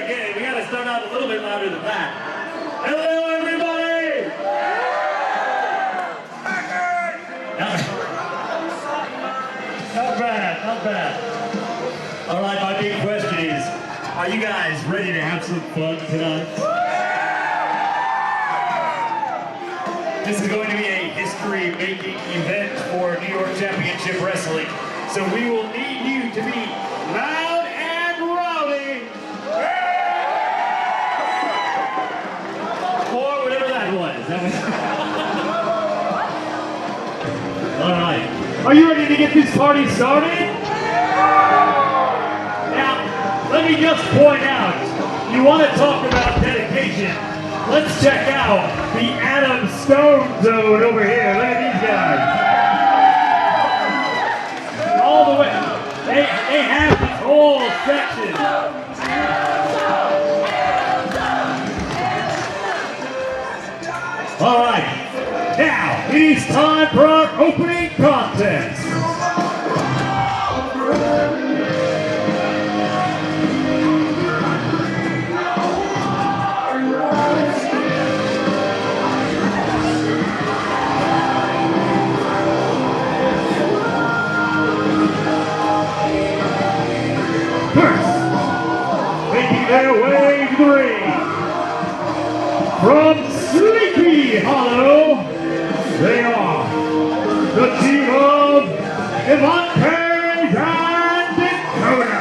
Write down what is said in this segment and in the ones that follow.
again. We gotta start out a little bit louder than that. Hello, everybody! Not bad, not bad. All right, my big question is, are you guys ready to have some fun tonight? This is going to be a history-making event for New York Championship Wrestling. So we will need you to be loud and rowdy. Or whatever that was. All right. Are you ready to get this party started? Now, let me just point out, you want to talk about dedication. Let's check out the Adam Stone Zone over here. Look at these guys. All the way. They have this whole section. All right. Now, it is time for our opening contest. Their way to the ring. From Sleepy Hollow, they are the team of Devantes and Dakota.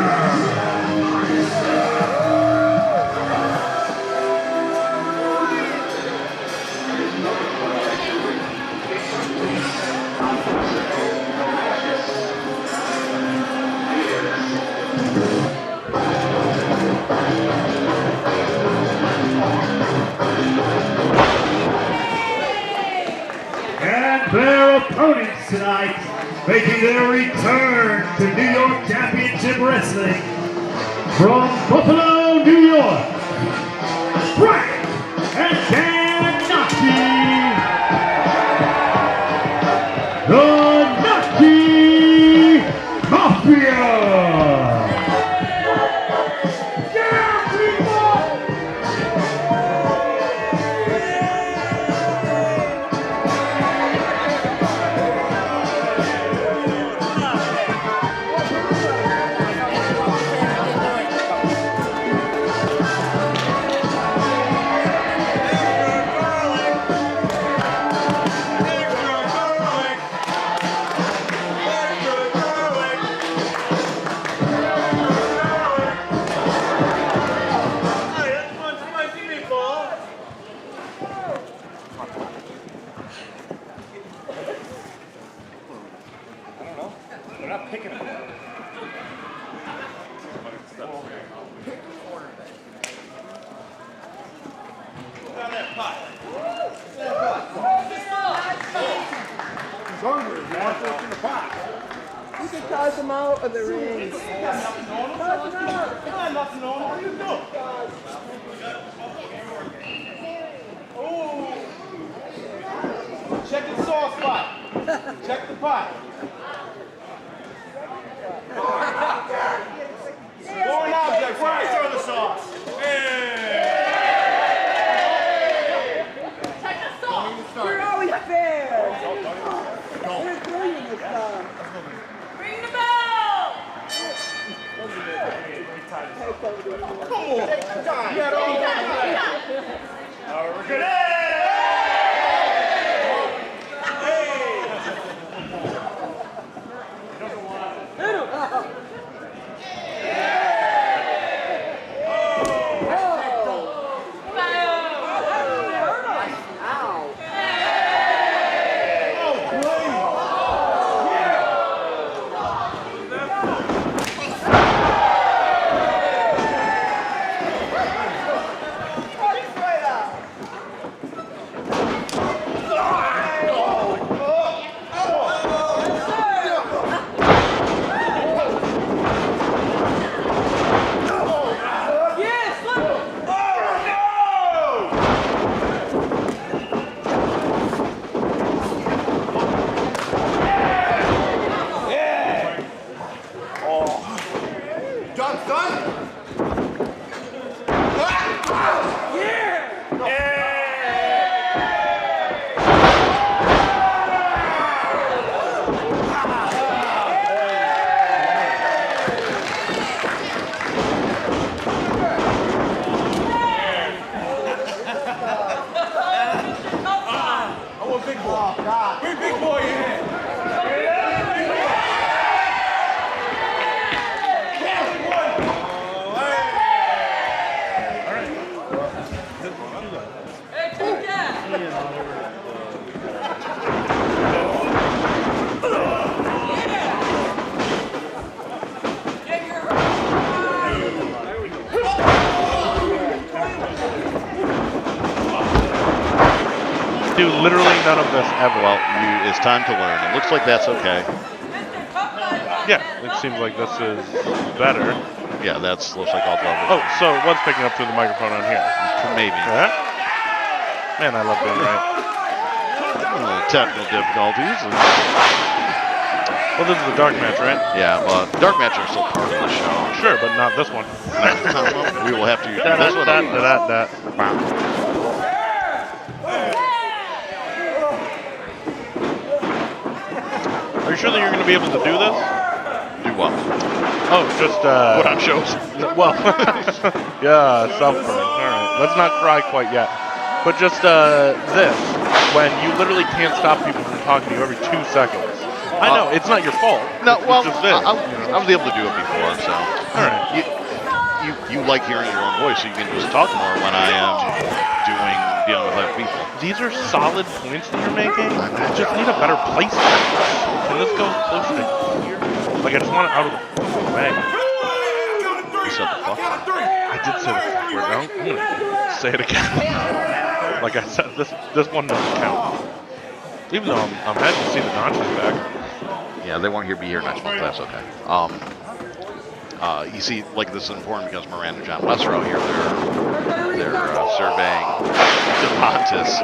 Their opponents tonight, making their return to New York Championship Wrestling from Buffalo, New York, Prix and Nacci, the Nacci Mafia. You can toss them out of the ring. Toss them out. Nothing on. What are you doing? Oh. Check the sauce pot. Check the pot. Foreign objects. Where I throw the sauce? Check the sauce. We're always fair. We're brilliant with stuff. Ring the bell. Come on. Get on. We're good. do literally none of this ever. Well, it's time to learn. It looks like that's okay. Yeah, it seems like this is better. Yeah, looks like all levels. Oh, so what's picking up through the microphone on here? Maybe. Yeah. Man, I love being right. Technical difficulties. Well, this is the dark match, right? Yeah, well, dark match are still part of the show. Sure, but not this one. We will have to use Are you sure that you're going to be able to do this? Do what? Oh, just put on shows. Well, yeah, self-burn. All right, let's not cry quite yet. But just this, when you literally can't stop people from talking to you every 2 seconds. I know it's not your fault. No, well, it's just this. I was able to do it before, so. All right. You like hearing your own voice, so you can just talk more when I am dealing with other people. These are solid points that you're making. I just need a better placement. Can this go closer to here? Like, I just want it out of the fucking way. You said the fuck? I did say the fuck word. I'm gonna say it again. Like I said, this one doesn't count. Even though I'm happy to see the Naccis back. Yeah, they won't be here next month. That's okay. You see, like, this is important because Miranda and John Lesser out here. They're surveying Devantes.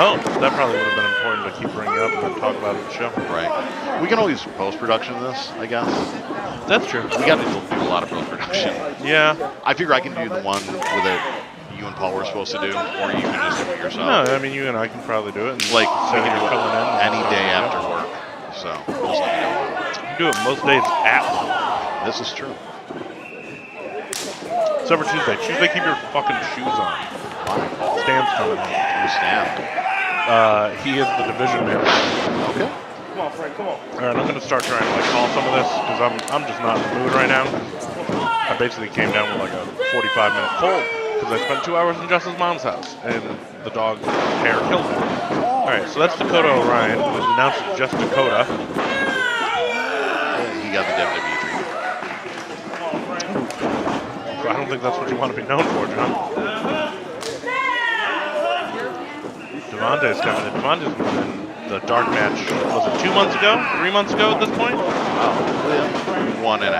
Oh, that probably would have been important to keep bringing up and then talk about it in the show. Right. We can always post-production this, I guess. That's true. We got to do a lot of post-production. Yeah. I figure I can do the one with it you and Paul were supposed to do, or you can just do it yourself. No, I mean, you and I can probably do it. And like, we can do it filling in any day after work. So, just let me know. You do it most days at work. This is true. Except for Tuesday. Tuesday, keep your fucking shoes on. Stan's coming in. Who's Stan? He is the division manager. Okay. Come on, Frank, come on. All right, I'm going to start trying to call some of this because I'm just not in the mood right now. I basically came down with like a 45-minute cold because I spent 2 hours in Justin's mom's house and the dog's hair killed me. All right, so that's Dakota Orion, who's announced as just Dakota. He got the WWE treatment. So I don't think that's what you want to be known for, John. Devantes coming in. Devantes was in the dark match, was it 2 months ago? 3 months ago at this point? Oh, 1.5.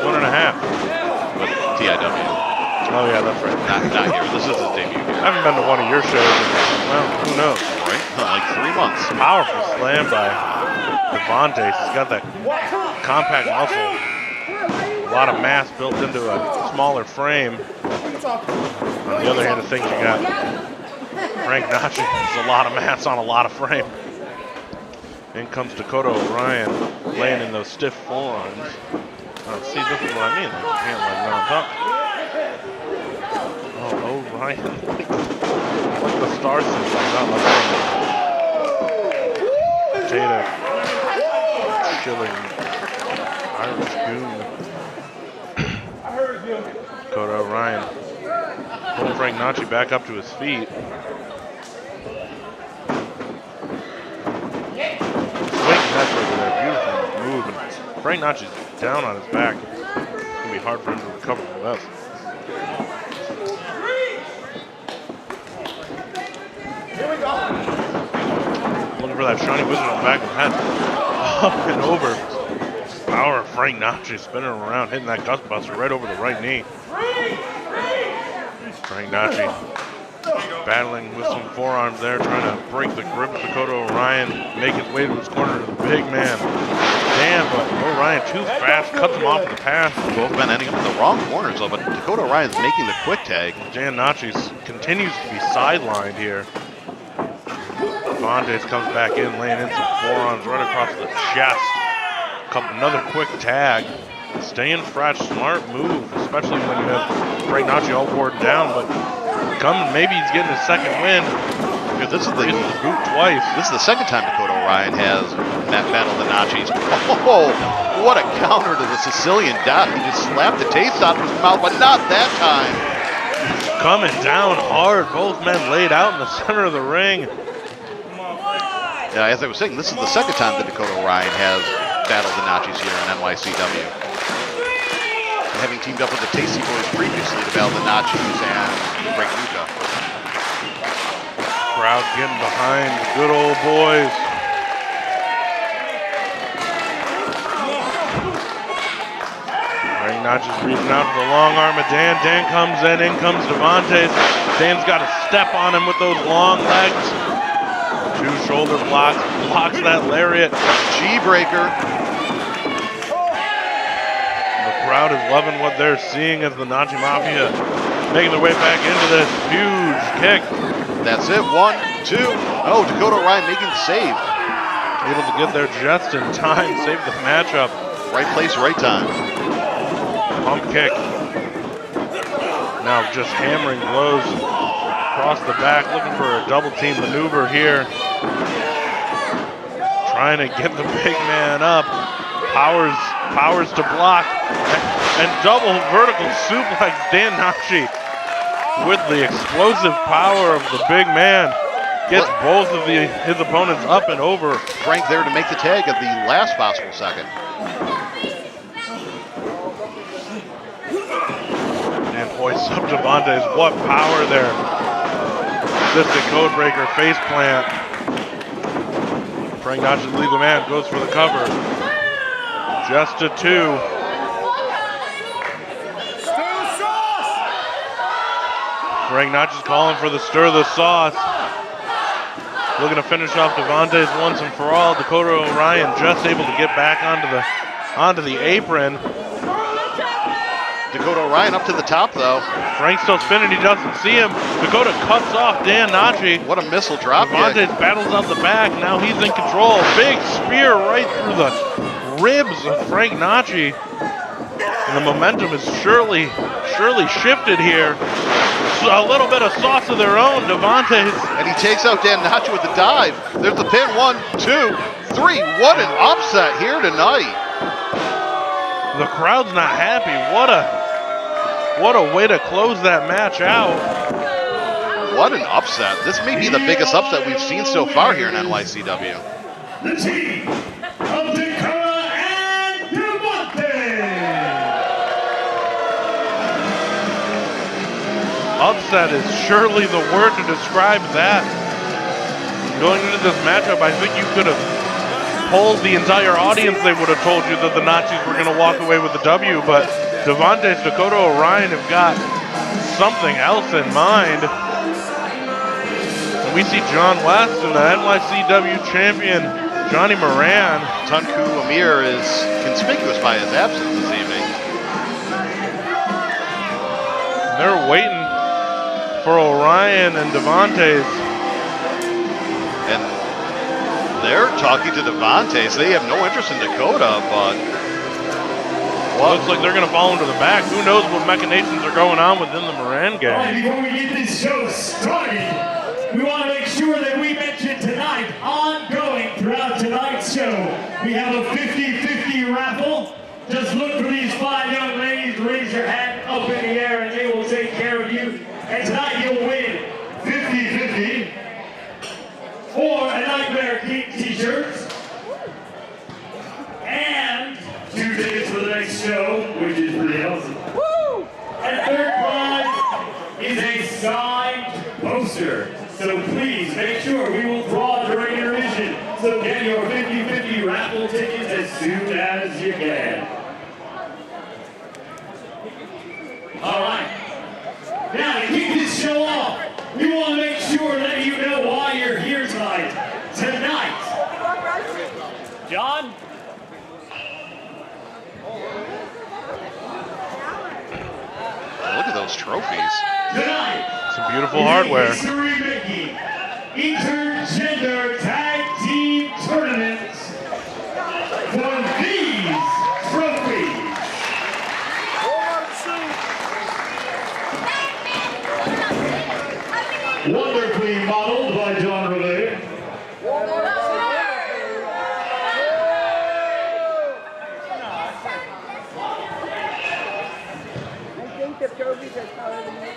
1.5. With TIW. Oh yeah, that's right. Not here. This is his debut here. I haven't been to one of your shows in, well, who knows? Right? Like 3 months. Powerful slam by Devantes. He's got that compact muscle. A lot of mass built into a smaller frame. On the other hand of things, you got Frank Nacci. There's a lot of mass on a lot of frame. In comes Dakota Orion, laying in those stiff forearms. See, this is what I mean. Like, you can't like not talk. Oh, Orion. Like the star system, not like potato chilling Irish goon. Dakota Orion pulling Frank Nacci back up to his feet. Swing catch over there, beautiful move. And Frank Nacci's down on his back. It's gonna be hard for him to recover from this. Looking for that shiny wizard on the back of the head. Up and over. Power of Frank Nacci spinning around, hitting that gustbuster right over the right knee. Frank Nacci battling with some forearms there, trying to break the grip of Dakota Orion, make his way to his corner to the big man. Damn, but Orion too fast, cuts him off in the pass. Both men ending up in the wrong corners, though, but Dakota Orion's making the quick tag. Jan Nacci continues to be sidelined here. Devantes comes back in, laying in some forearms right across the chest. Another quick tag. Staying fresh, smart move, especially when you have Frank Nacci all worn down, but maybe he's getting his second win. Because this is the boot twice. This is the second time Dakota Orion has battled the Naccis. Oh, what a counter to the Sicilian death. He just slapped the taste out of his mouth, but not that time. Coming down hard, both men laid out in the center of the ring. Yeah, as I was saying, this is the second time that Dakota Orion has battled the Naccis here in NYCW. Having teamed up with the Tasty Boys previously to battle the Naccis and break Luca. Crowd getting behind the good old boys. Nacci's reaching out to the long arm of Dan. Dan comes in comes Devantes. Dan's got to step on him with those long legs. 2 shoulder blocks, blocks that lariat. G-breaker. The crowd is loving what they're seeing as the Nacci Mafia making their way back into this huge kick. That's it, 1, 2. Oh, Dakota Orion making the save. Able to get there just in time, save the matchup. Right place, right time. Pump kick. Now just hammering blows across the back, looking for a double team maneuver here. Trying to get the big man up. Powers to block. And double vertical suplex Dan Nacci with the explosive power of the big man. Gets both of his opponents up and over. Frank there to make the tag at the last possible second. And hoists up Devantes. What power there. This code breaker face plant. Frank Nacci's legal man goes for the cover. Just a 2. Frank Nacci's calling for the stir the sauce. Looking to finish off Devantes once and for all. Dakota Orion just able to get back onto the apron. Dakota Orion up to the top though. Frank's still spinning, he doesn't see him. Dakota cuts off Dan Nacci. What a missile drop kick. Devantes battles out the back, now he's in control. Big spear right through the ribs of Frank Nacci. And the momentum is surely shifted here. So a little bit of sauce of their own, Devantes. And he takes out Dan Nacci with the dive. There's the pin, 1, 2, 3. What an upset here tonight. The crowd's not happy. What a way to close that match out. What an upset. This may be the biggest upset we've seen so far here in NYCW. The team of Dakota and Devantes. Upset is surely the word to describe that. Going into this matchup, I think you could have polled the entire audience. They would have told you that the Naccis were going to walk away with the W, but Devantes, Dakota Orion have got something else in mind. And we see John West and the NYCW champion, Johnny Moran. Tunku Amir is conspicuous by his absence this evening. They're waiting for Orion and Devantes. And they're talking to Devantes. They have no interest in Dakota, but looks like they're going to fall into the back. Who knows what machinations are going on within the Moran All gang. right, before we get this show started, we want to make sure that we mention tonight, ongoing throughout tonight's show, we have a 50-50 raffle. Just look for these 5 young ladies, raise your hand up in the air, and they will take care of you. And tonight you'll win 50-50 or a Nightmare King t-shirts and 2 tickets for the next show, which is pretty awesome. Woo! And third prize is a signed poster. So please make sure we will draw during intermission. So get your 50-50 raffle tickets as soon as you can. All right. Now to kick this show off, we want to make sure that you know why you're here tonight. Tonight. John? look at those trophies. Tonight. Some beautiful hardware. History-making intergender tag team tournaments for these trophies. Wonderfully modeled by John Ravage. I think the trophies are colored in.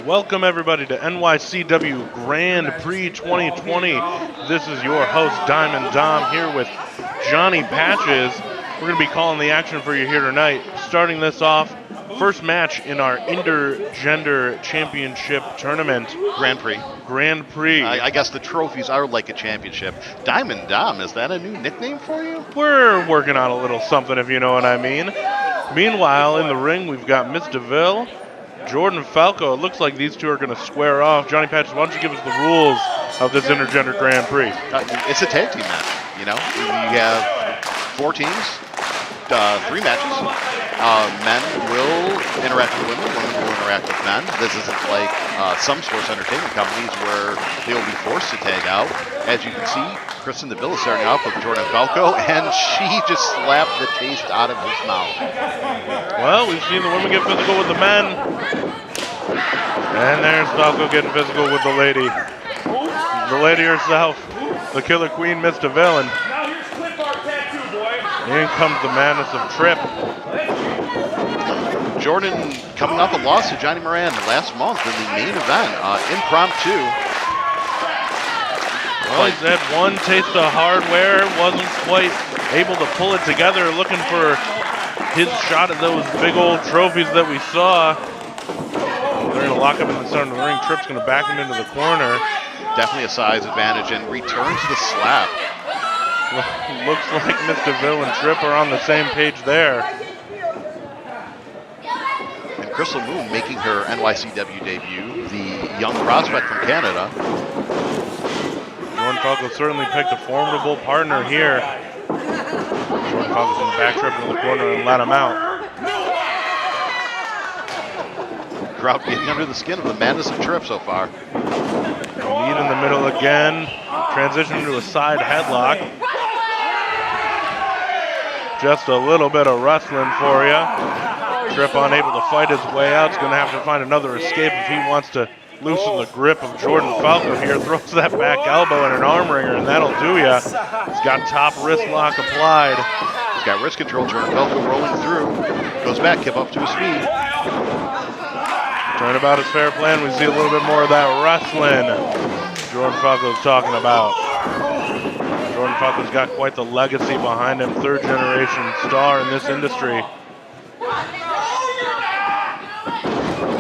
Welcome everybody to NYCW Grand Prix 2020. This is your host Diamond Dom here with Johnny Patches. We're going to be calling the action for you here tonight. Starting this off, first match in our Intergender Championship Tournament. Grand Prix. Grand Prix. I guess the trophies are like a championship. Diamond Dom, is that a new nickname for you? We're working on a little something, if you know what I mean. Meanwhile, in the ring, we've got Miss Deville, Jordan Falco. It looks like these two are going to square off. Johnny Patches, why don't you give us the rules of this Intergender Grand Prix? It's a tag team match, you know. You have 4 teams, 3 matches. Men will interact with women, women will interact with men. This isn't like some sports entertainment companies where they will be forced to tag out. As you can see, Krystal Deville is starting off with Jordan Falco, and she just slapped the taste out of his mouth. Well, we've seen the women get physical with the men. And there's Falco getting physical with the lady. The lady herself, the Killer Queen, Miss Deville. And in comes the madness of Trip. Jordan coming off a loss to Johnny Moran last month in the main event, impromptu. Well, he's had one taste of hardware, wasn't quite able to pull it together, looking for his shot at those big old trophies that we saw. They're going to lock up in the center of the ring. Trip's going to back him into the corner. Definitely a size advantage, and returns the slap. Looks like Miss Deville and Trip are on the same page there. And Krystal Moon making her NYCW debut, the young prospect from Canada. Jordan Falco certainly picked a formidable partner here. Jordan Falco's going to back Trip into the corner and let him out. Crowd getting under the skin of the madness of Trip so far. Lead in the middle again. Transition into a side headlock. Just a little bit of wrestling for you. Trip unable to fight his way out. He's going to have to find another escape if he wants to loosen the grip of Jordan Falco here. Throws that back elbow and an arm wringer, and that'll do ya. He's got top wrist lock applied. He's got wrist control. Jordan Falco rolling through. Goes back, kip up to his feet. Turnabout is fair plan. We see a little bit more of that wrestling Jordan Falco's talking about. Jordan Falco's got quite the legacy behind him. 3rd generation star in this industry.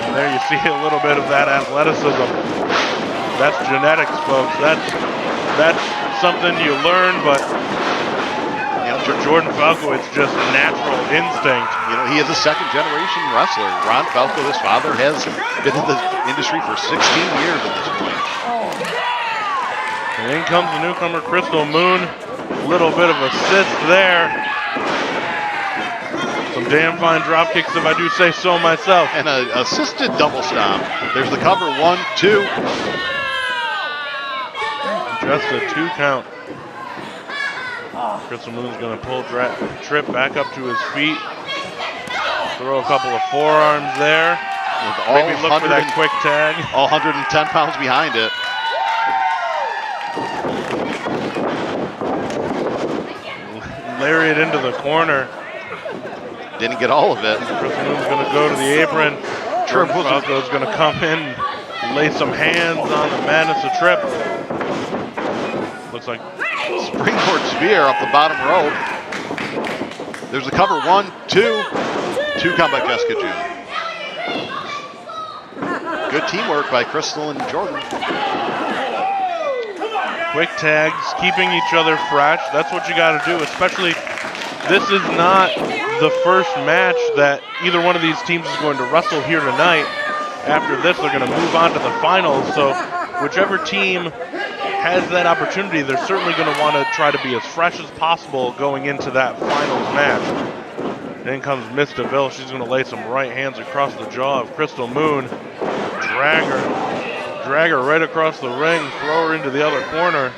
And there you see a little bit of that athleticism. That's genetics, folks. That's something you learn, but you know, for Jordan Falco, it's just natural instinct. You know, he is a 2nd generation wrestler. Ron Falco, his father, has been in the industry for 16 years at this point. And in comes the newcomer, Krystal Moon. A little bit of assist there. Some damn fine drop kicks, if I do say so myself. And an assisted double stomp. There's the cover, 1, 2. Just a 2 count. Krystal Moon's going to pull Trip back up to his feet. Throw a couple of forearms there. Maybe look for that quick tag. All 110 pounds behind it. Lariat into the corner. Didn't get all of it. Krystal Moon's going to go to the apron. Jordan Falco's going to come in, lay some hands on the madness of Trip. Looks like springboard spear up the bottom rope. There's the cover, 1, 2. 2 count by Jessica June. Good teamwork by Krystal and Jordan. Quick tags, keeping each other fresh. That's what you got to do, especially this is not the first match that either one of these teams is going to wrestle here tonight. After this, they're going to move on to the finals. So whichever team has that opportunity, they're certainly going to want to try to be as fresh as possible going into that finals match. In comes Miss Deville. She's going to lay some right hands across the jaw of Krystal Moon. Drag her right across the ring, throw her into the other corner.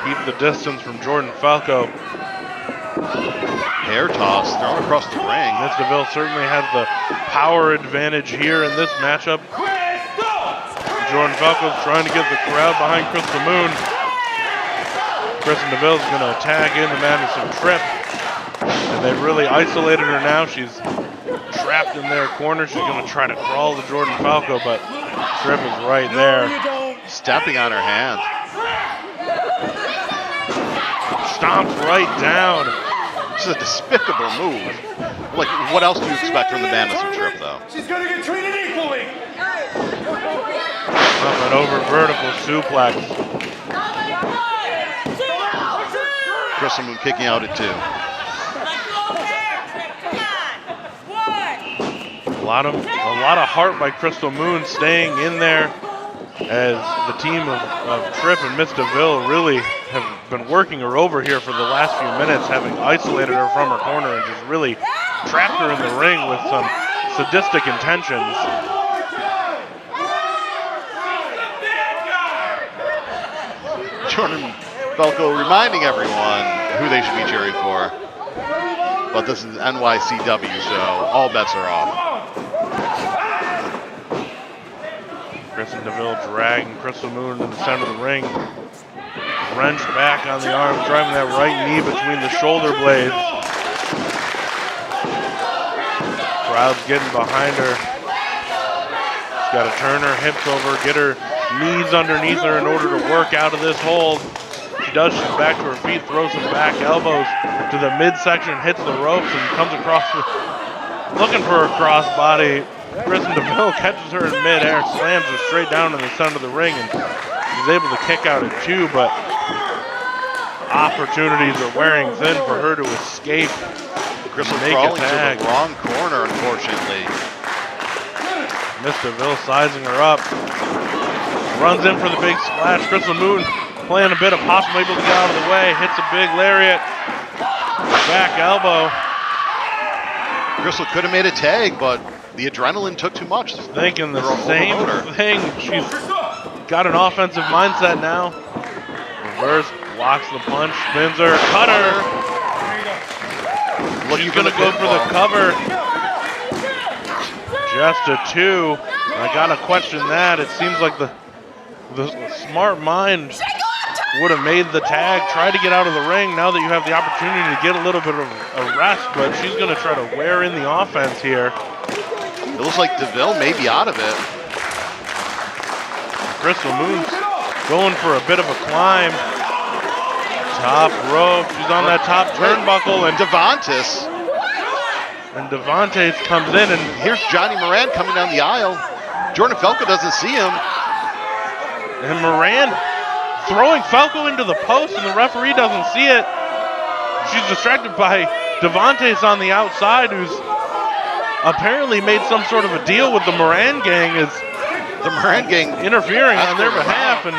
Keep the distance from Jordan Falco. Hair toss thrown across the ring. Miss Deville certainly has the power advantage here in this matchup. Jordan Falco's trying to get the crowd behind Krystal Moon. Krystal Deville's going to tag in the madness of Trip. And they've really isolated her now. She's trapped in their corner. She's going to try to crawl to Jordan Falco, but Tripp is right there. Stepping on her hand. Stomps right down. This is a despicable move. Like, what else do you expect from the Madness of Tripp, though? She's gonna get treated equally. Up and over vertical suplex. Krystal Moon kicking out at 2. A lot of heart by Krystal Moon staying in there, as the team of Tripp and Miss Deville really have been working her over here for the last few minutes, having isolated her from her corner and just really trapped her in the ring with some sadistic intentions. Jordan Falco reminding everyone who they should be cheering for. But this is NYCW, so all bets are off. Kristen Deville dragging Krystal Moon to the center of the ring. Wrenched back on the arm, driving that right knee between the shoulder blades. Crowd's getting behind her. She's got to turn her hips over, get her knees underneath her in order to work out of this hold. She does, she's back to her feet, throws some back elbows to the midsection, hits the ropes, and comes across looking for a crossbody. Kristen Deville catches her in midair, slams her straight down in the center of the ring, and she's able to kick out at 2, but opportunities are wearing thin for her to escape. Krystal make a crawling tag. to the wrong corner, unfortunately. Miss Deville sizing her up. Runs in for the big splash. Krystal Moon playing a bit of possum, able to get out of the way. Hits a big lariat. Back elbow. Krystal could have made a tag, but the adrenaline took too much. Thinking the same thing. She's got an offensive mindset now. Reverse, blocks the punch, spins her, cutter. She's going to go for the cover. Just a 2. I got to question that. It seems like the smart mind would have made the tag, tried to get out of the ring now that you have the opportunity to get a little bit of a rest, but she's going to try to wear in the offense here. It looks like Deville may be out of it. Krystal Moon's going for a bit of a climb. Top rope, she's on that top turnbuckle, and Devantes. And Devantes comes in, and Here's Johnny Moran coming down the aisle. Jordan Falco doesn't see him. and Moran throwing Falco into the post, and the referee doesn't see it. She's distracted by Devantes on the outside, who's apparently made some sort of a deal with the Moran gang, is The Moran gang interfering on their behalf, and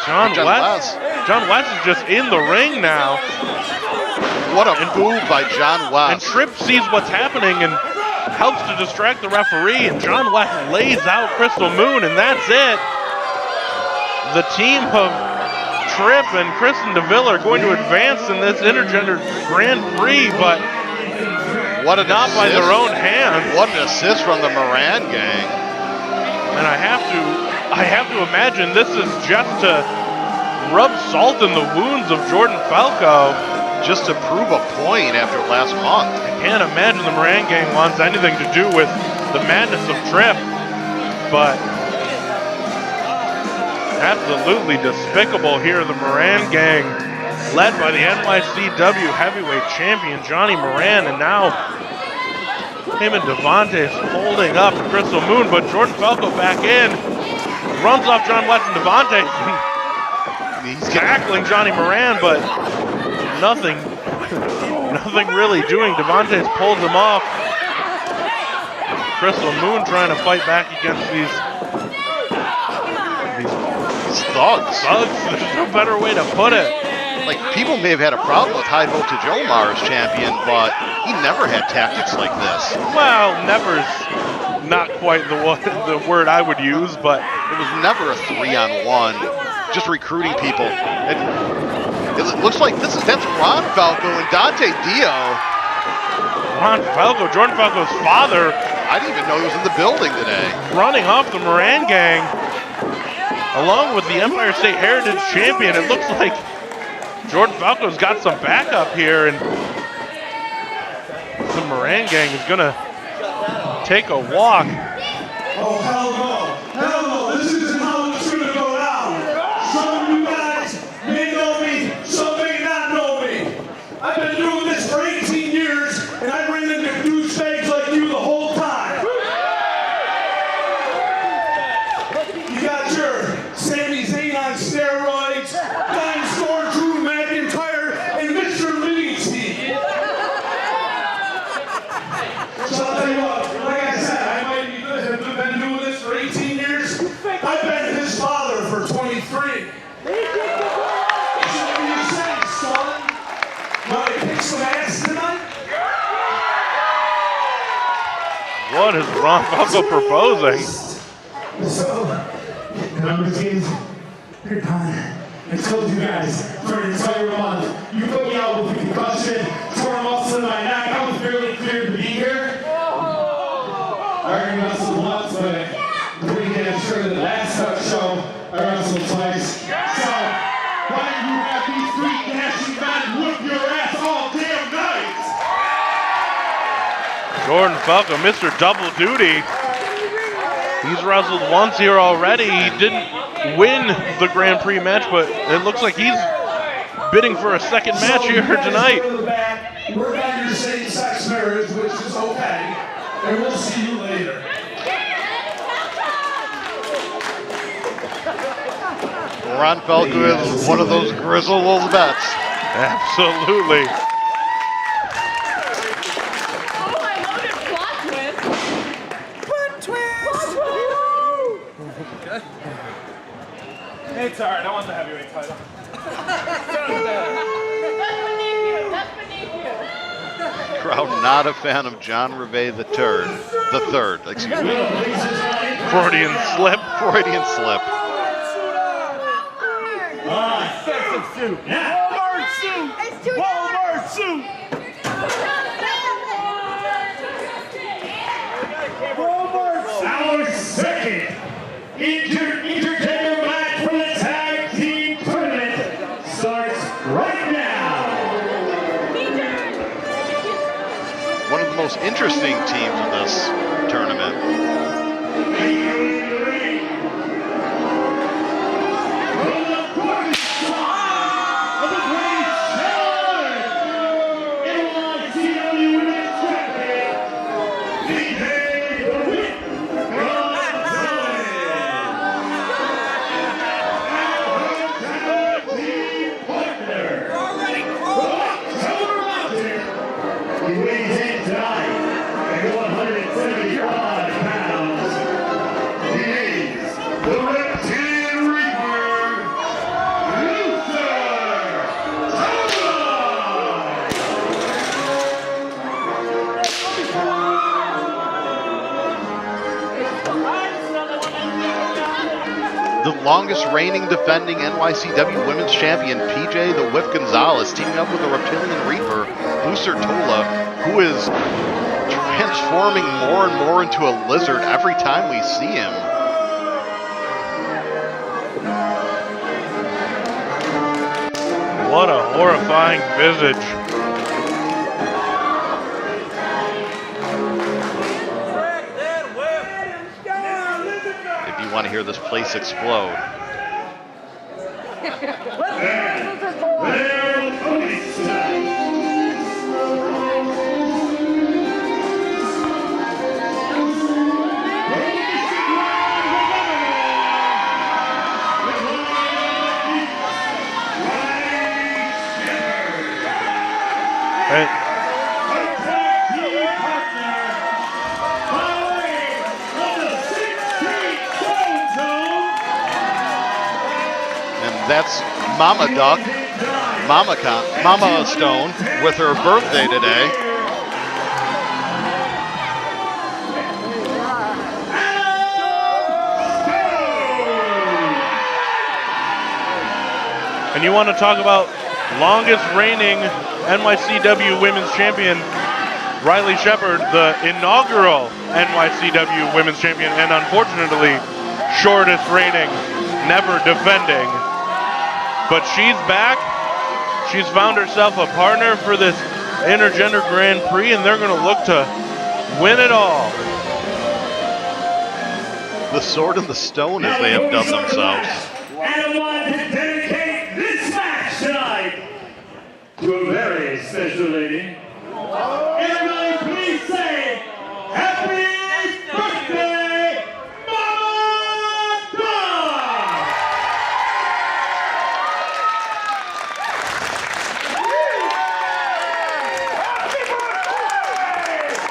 John West is just in the ring now. What a move by John And West. Tripp sees what's happening and helps to distract the referee, and John West lays out Krystal Moon, and that's it. The team of Tripp and Kristen Deville are going to advance in this intergender Grand Prix, but not by their own hands. What an assist from the Moran gang. And I have to imagine this is just to rub salt in the wounds of Jordan Falco. Just to prove a point after last month. I can't imagine the Moran gang wants anything to do with the madness of Tripp, but absolutely despicable here. The Moran gang, led by the NYCW heavyweight champion Johnny Moran, and now him and Devantes holding up Krystal Moon, but Jordan Falco back in, runs off John West and Devantes. He's tackling Johnny Moran, but nothing really doing. Devantes pulls him off. Krystal Moon trying to fight back against these Thugs. There's no better way to put it. Like, people may have had a problem with High Voltage Omar as champion, but he never had tactics like this. Well, never's not quite the word I would use, but It was never a 3-on-1, just recruiting people. And it looks like that's Ron Falco and Dante Dio. Ron Falco, Jordan Falco's father, I didn't even know he was in the building today. running off the Moran gang, along with the Empire State Heritage champion. It looks like Jordan Falco's got some backup here, and the Moran gang is going to take a walk. Oh, hell no. Hell no. This isn't how it's going to go down. Some of you guys may know me, some may not know me. I've been doing this for 18 years, and I bring in the douchebags like you the whole time. You got your Sami Zayn on steroids, Dinosaur Drew McIntyre, and Mr. Minty. So I'll tell you what, like I said, I might be good. I've been doing this for 18 years. I've been his father for 23. So what do you say, son? Want to kick some ass tonight? What is Ron Falco proposing? So, number kids, here, Con. I told you guys for an entire month, you put me out with a concussion, tore a muscle in my neck. I was barely cleared to be here. I already wrestled once, but pretty damn sure that last show I wrestled twice. So, why do you have these three dashing men whoop your ass all damn night? Jordan Falco, Mr. Double Duty. He's wrestled once here already. He didn't win the Grand Prix match, but it looks like he's bidding for a second match here tonight. Work on your same-sex marriage, which is okay, and we'll see you later. Ron Falco is one of those grizzled vets. Absolutely. It's all right. I want the heavyweight title. That's beneath you. Crowd not a fan of John Reve the third, excuse me. Freudian slip. Freudian slip. Walmart suit! Walmart suit! Our second entertainment match for the tag team tournament starts right now. One of the most interesting teams in this tournament. He weighs in tonight at 175 pounds. He is the Reptilian Reaper, Lucer. The longest reigning defending NYCW Women's Champion, PJ the Whip Gonzales, teaming up with the Reptilian Reaper, Lucer Tola, who is transforming more and more into a lizard every time we see him. What a horrifying visage. If you want to hear this place explode. That's Mama Duck, Mama Stone, with her birthday today. And you want to talk about longest reigning NYCW Women's Champion, Riley Shepard, the inaugural NYCW Women's Champion, and unfortunately, shortest reigning, never defending. But she's back. She's found herself a partner for this Intergender Grand Prix, and they're going to look to win it all. The Sword and the Stone, as they have dubbed themselves. And I want to dedicate this match tonight to a very special lady. Everybody please say, Happy Birthday, Mama Tola!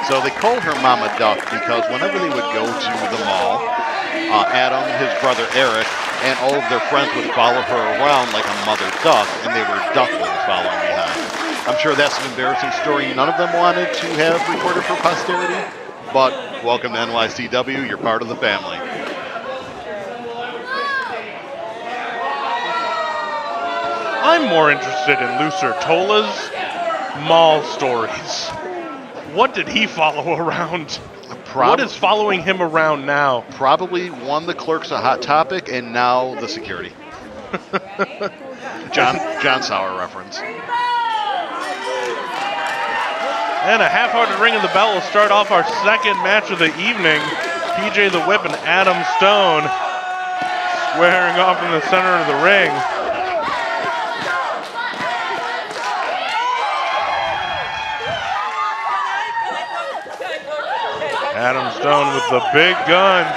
So they call her Mama Duck because whenever they would go to the mall, Adam, his brother Eric, and all of their friends would follow her around like a mother duck, and they were ducklings following behind. I'm sure that's an embarrassing story none of them wanted to have recorded for posterity, but welcome to NYCW, you're part of the family. I'm more interested in Lucer Tola's mall stories. What did he follow around? What is following him around now? Probably one, the clerk's a hot topic, and now the security. John Sauer reference. And a half-hearted ring of the bell will start off our second match of the evening. PJ the Whip and Adam Stone squaring off in the center of the ring. Adam Stone with the big guns.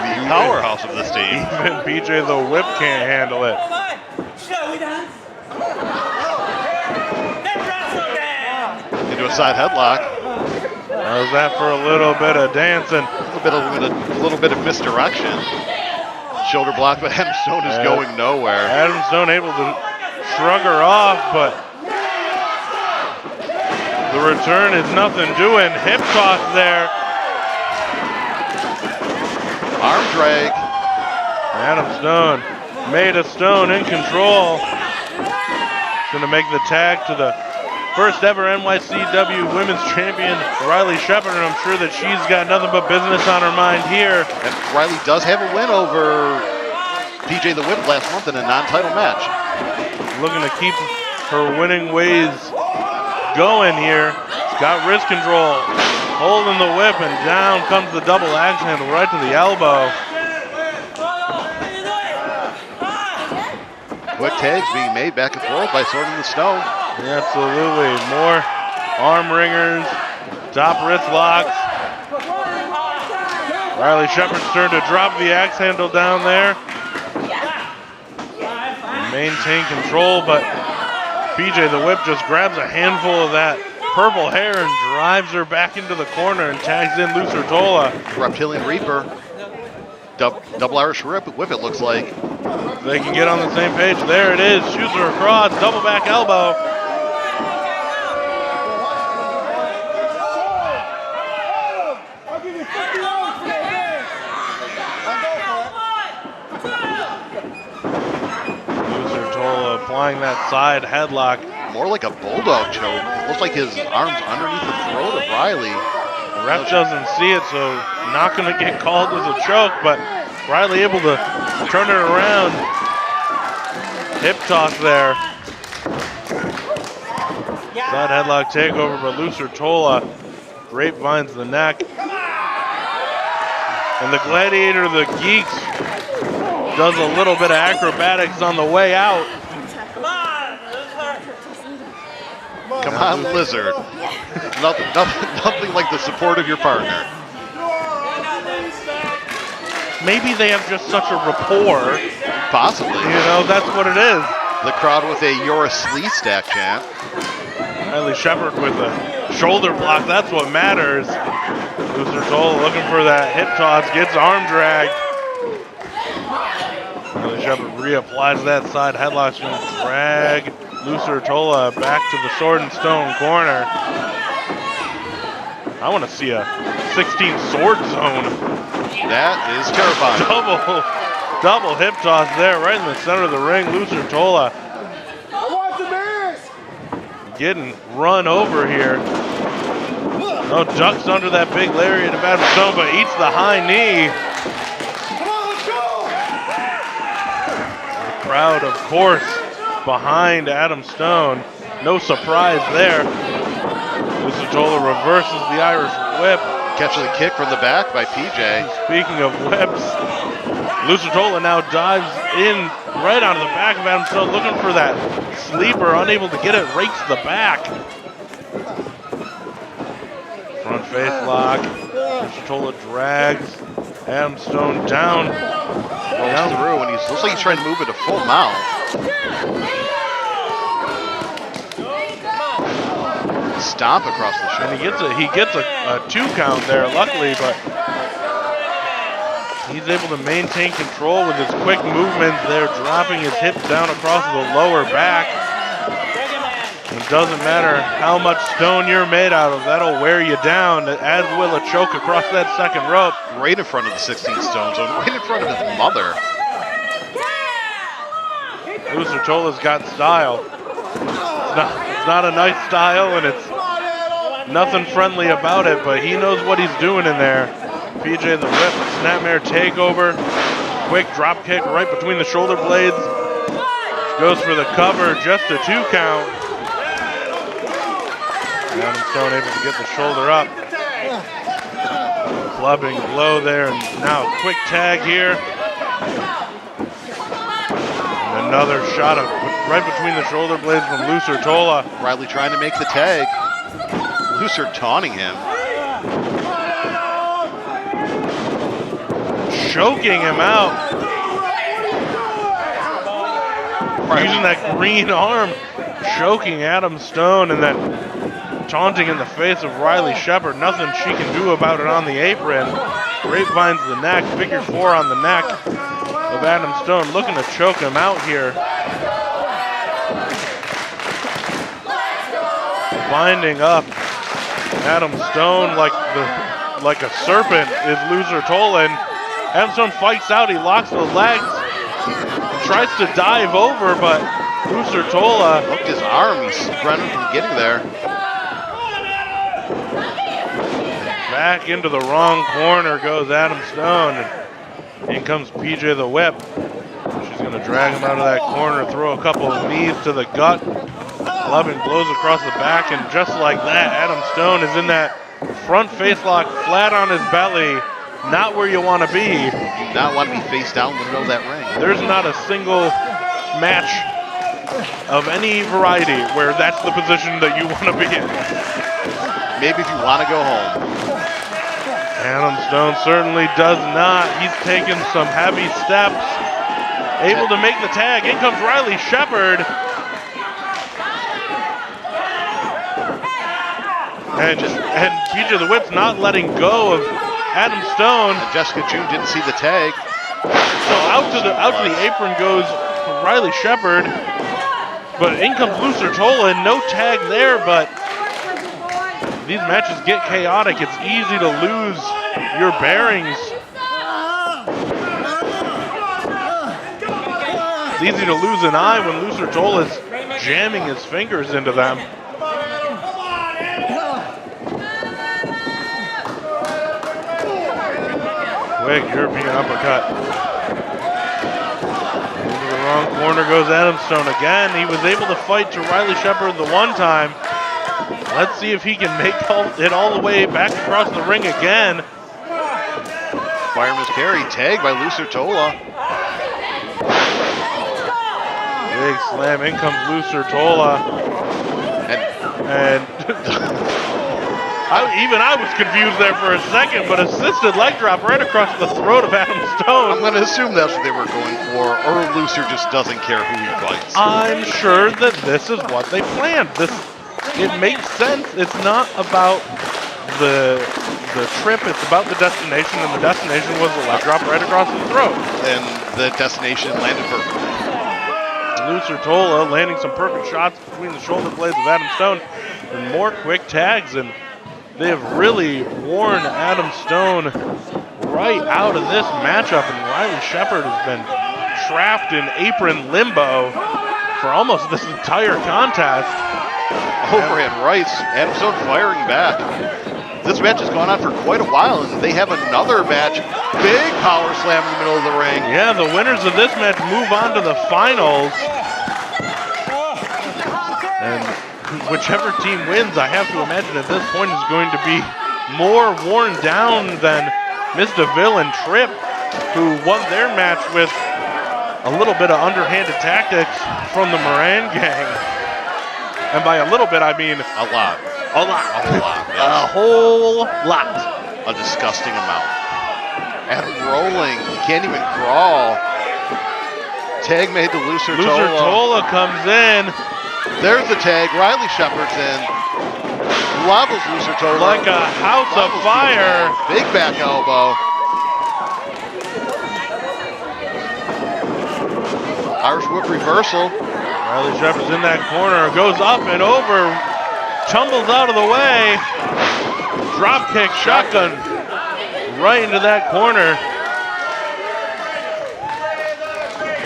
The powerhouse of this team. Even PJ the Whip can't handle it. Into a side headlock. How's that for a little bit of dancing? A little bit of misdirection. Shoulder block, but Adam Stone is going nowhere. Adam Stone able to shrug her off, but the return is nothing doing. Hip toss there. Arm drag. Adam Stone made a Stone in control. Gonna make the tag to the first ever NYCW Women's Champion, Riley Shepard, and I'm sure that she's got nothing but business on her mind here. And Riley does have a win over PJ the Whip last month in a non-title match. Looking to keep her winning ways going here. Got wrist control, holding the whip, and down comes the double axe handle right to the elbow. Quick tags being made back and forth by Sword and the Stone. Absolutely. More arm ringers, top wrist locks. Riley Shepard's turn to drop the axe handle down there. Maintain control, but PJ the Whip just grabs a handful of that purple hair and drives her back into the corner and tags in Lucer Tola. Reptilian Reaper. Double Irish whip, it looks like. They can get on the same page. There it is. Shoots her across. Double back elbow. Lucer Tola applying that side headlock. More like a bulldog choke. Looks like his arm's underneath the throat of Riley. The ref doesn't see it, so not going to get called as a choke, but Riley able to turn it around. Hip toss there. Side headlock takeover, but Lucer Tola grapevines the neck. And the Gladiator, the Geeks, does a little bit of acrobatics on the way out. Come on, Lizard. Nothing like the support of your partner. Maybe they have just such a rapport. Possibly. You know, that's what it is. The crowd with a "You're a Slee Stack" chant. Riley Shepard with a shoulder block, that's what matters. Lucer Tola looking for that hip toss, gets arm drag. Riley Shepard reapplies that side headlock, she's going to drag Lucer Tola back to the Sword and Stone corner. I want to see a 16 sword zone. That is terrifying. Double hip toss there, right in the center of the ring. Lucer Tola getting run over here. No, ducks under that big lariat of Adam Stone, but eats the high knee. The crowd, of course, behind Adam Stone. No surprise there. Lucer Tola reverses the Irish whip. Catches a kick from the back by PJ. Speaking of whips, Lucer Tola now dives in right onto the back of Adam Stone, looking for that sleeper, unable to get it, rakes the back. Front face lock. Lucer Tola drags Adam Stone down. Goes through, and looks like he's trying to move it to full mount. Stomp across the shoulder. And he gets a 2 count there, luckily, but he's able to maintain control with his quick movements there, dropping his hips down across the lower back. It doesn't matter how much stone you're made out of, that'll wear you down, as will a choke across that second rope. Right in front of the 16 stone zone, right in front of his mother. Lucer Tola's got style. It's not a nice style, and it's nothing friendly about it, but he knows what he's doing in there. PJ the whip, snapmare takeover, quick drop kick right between the shoulder blades. Goes for the cover, just a 2 count. Adam Stone able to get the shoulder up. Clubbing blow there, and now a quick tag here. And another shot of right between the shoulder blades from Lucer Tola. Riley trying to make the tag. Lucer taunting him. Choking him out. Using that green arm, choking Adam Stone, and then taunting in the face of Riley Shepard. Nothing she can do about it on the apron. Grapevines the neck, figure 4 on the neck of Adam Stone, looking to choke him out here. Binding up Adam Stone like a serpent is Lucer Tola, and Adam Stone fights out. He locks the legs, tries to dive over, but Lucer Tola hooked his arm. He's prevented from getting there. Back into the wrong corner goes Adam Stone, and in comes PJ the whip. She's going to drag him out of that corner, throw a couple of knees to the gut. Clubbing blows across the back, and just like that, Adam Stone is in that front face lock, flat on his belly. Not where you want to be. You do not want to be face down in the middle of that ring. There's not a single match of any variety where that's the position that you want to be in. Maybe if you want to go home. Adam Stone certainly does not. He's taken some heavy steps. Able to make the tag. In comes Riley Shepard. And PJ the Whip's not letting go of Adam Stone. And Jessica June didn't see the tag. So out to the apron goes Riley Shepard. But in comes Lucer Tola, and no tag there, but these matches get chaotic. It's easy to lose your bearings. It's easy to lose an eye when Lucer Tola is jamming his fingers into them. Quick European uppercut. Into the wrong corner goes Adam Stone again. He was able to fight to Riley Shepard the one time. Let's see if he can make it all the way back across the ring again. Fireman's carry, tag by Lucer Tola. Big slam, in comes Lucer Tola. And I was confused there for a second, but assisted leg drop right across the throat of Adam Stone. I'm going to assume that's what they were going for, or Lucer just doesn't care who he fights. I'm sure that this is what they planned. It makes sense. It's not about the trip, it's about the destination, and the destination was the leg drop right across the throat. And the destination landed perfectly. Lucer Tola landing some perfect shots between the shoulder blades of Adam Stone, and more quick tags, and they have really worn Adam Stone right out of this matchup, and Riley Shepard has been trapped in apron limbo for almost this entire contest. Overhand rights, Adam Stone firing back. This match has gone on for quite a while, and they have another match. Big power slam in the middle of the ring. Yeah, the winners of this match move on to the finals. And whichever team wins, I have to imagine at this point is going to be more worn down than Miss Deville and Tripp, who won their match with a little bit of underhanded tactics from the Moran gang. And by a little bit, I mean A lot. a lot. A whole lot. A Yes. whole lot. A disgusting amount. And rolling. He can't even crawl. Tag made to Lucer Lucer Tola comes in There's the tag. Riley Shepard's in. Levels Lucer Tola. like a house of Levels fire. Big back elbow. Irish whip reversal. Riley Shepard's in that corner, goes up and over, tumbles out of the way. Drop kick, shotgun, right into that corner.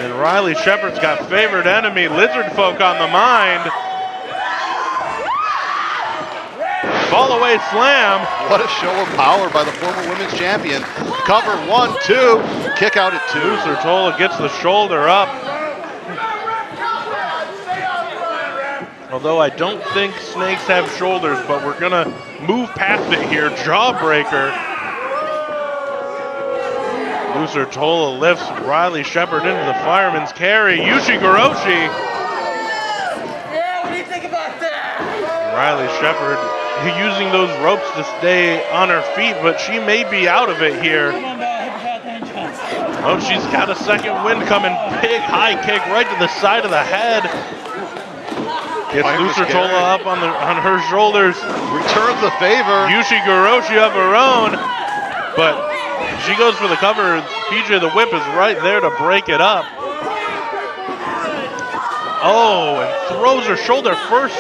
And Riley Shepard's got favored enemy, Lizard Folk on the mind. Fall away slam. What a show of power by the former women's champion. Cover 1, 2. Kick out at 2. Lucer Tola gets the shoulder up. Although I don't think snakes have shoulders, but we're gonna move past it here. Jawbreaker. Lucer Tola lifts Riley Shepard into the fireman's carry. Yushigoroshi. Yeah, what do you think about that? Riley Shepard using those ropes to stay on her feet, but she may be out of it here. Oh, she's got a second wind coming. Big high kick right to the side of the head. Gets Lucer Tola up on her shoulders. Returns the favor. Yushigoroshi of her own, but she goes for the cover. PJ the Whip is right there to break it up. Oh, and throws her shoulder first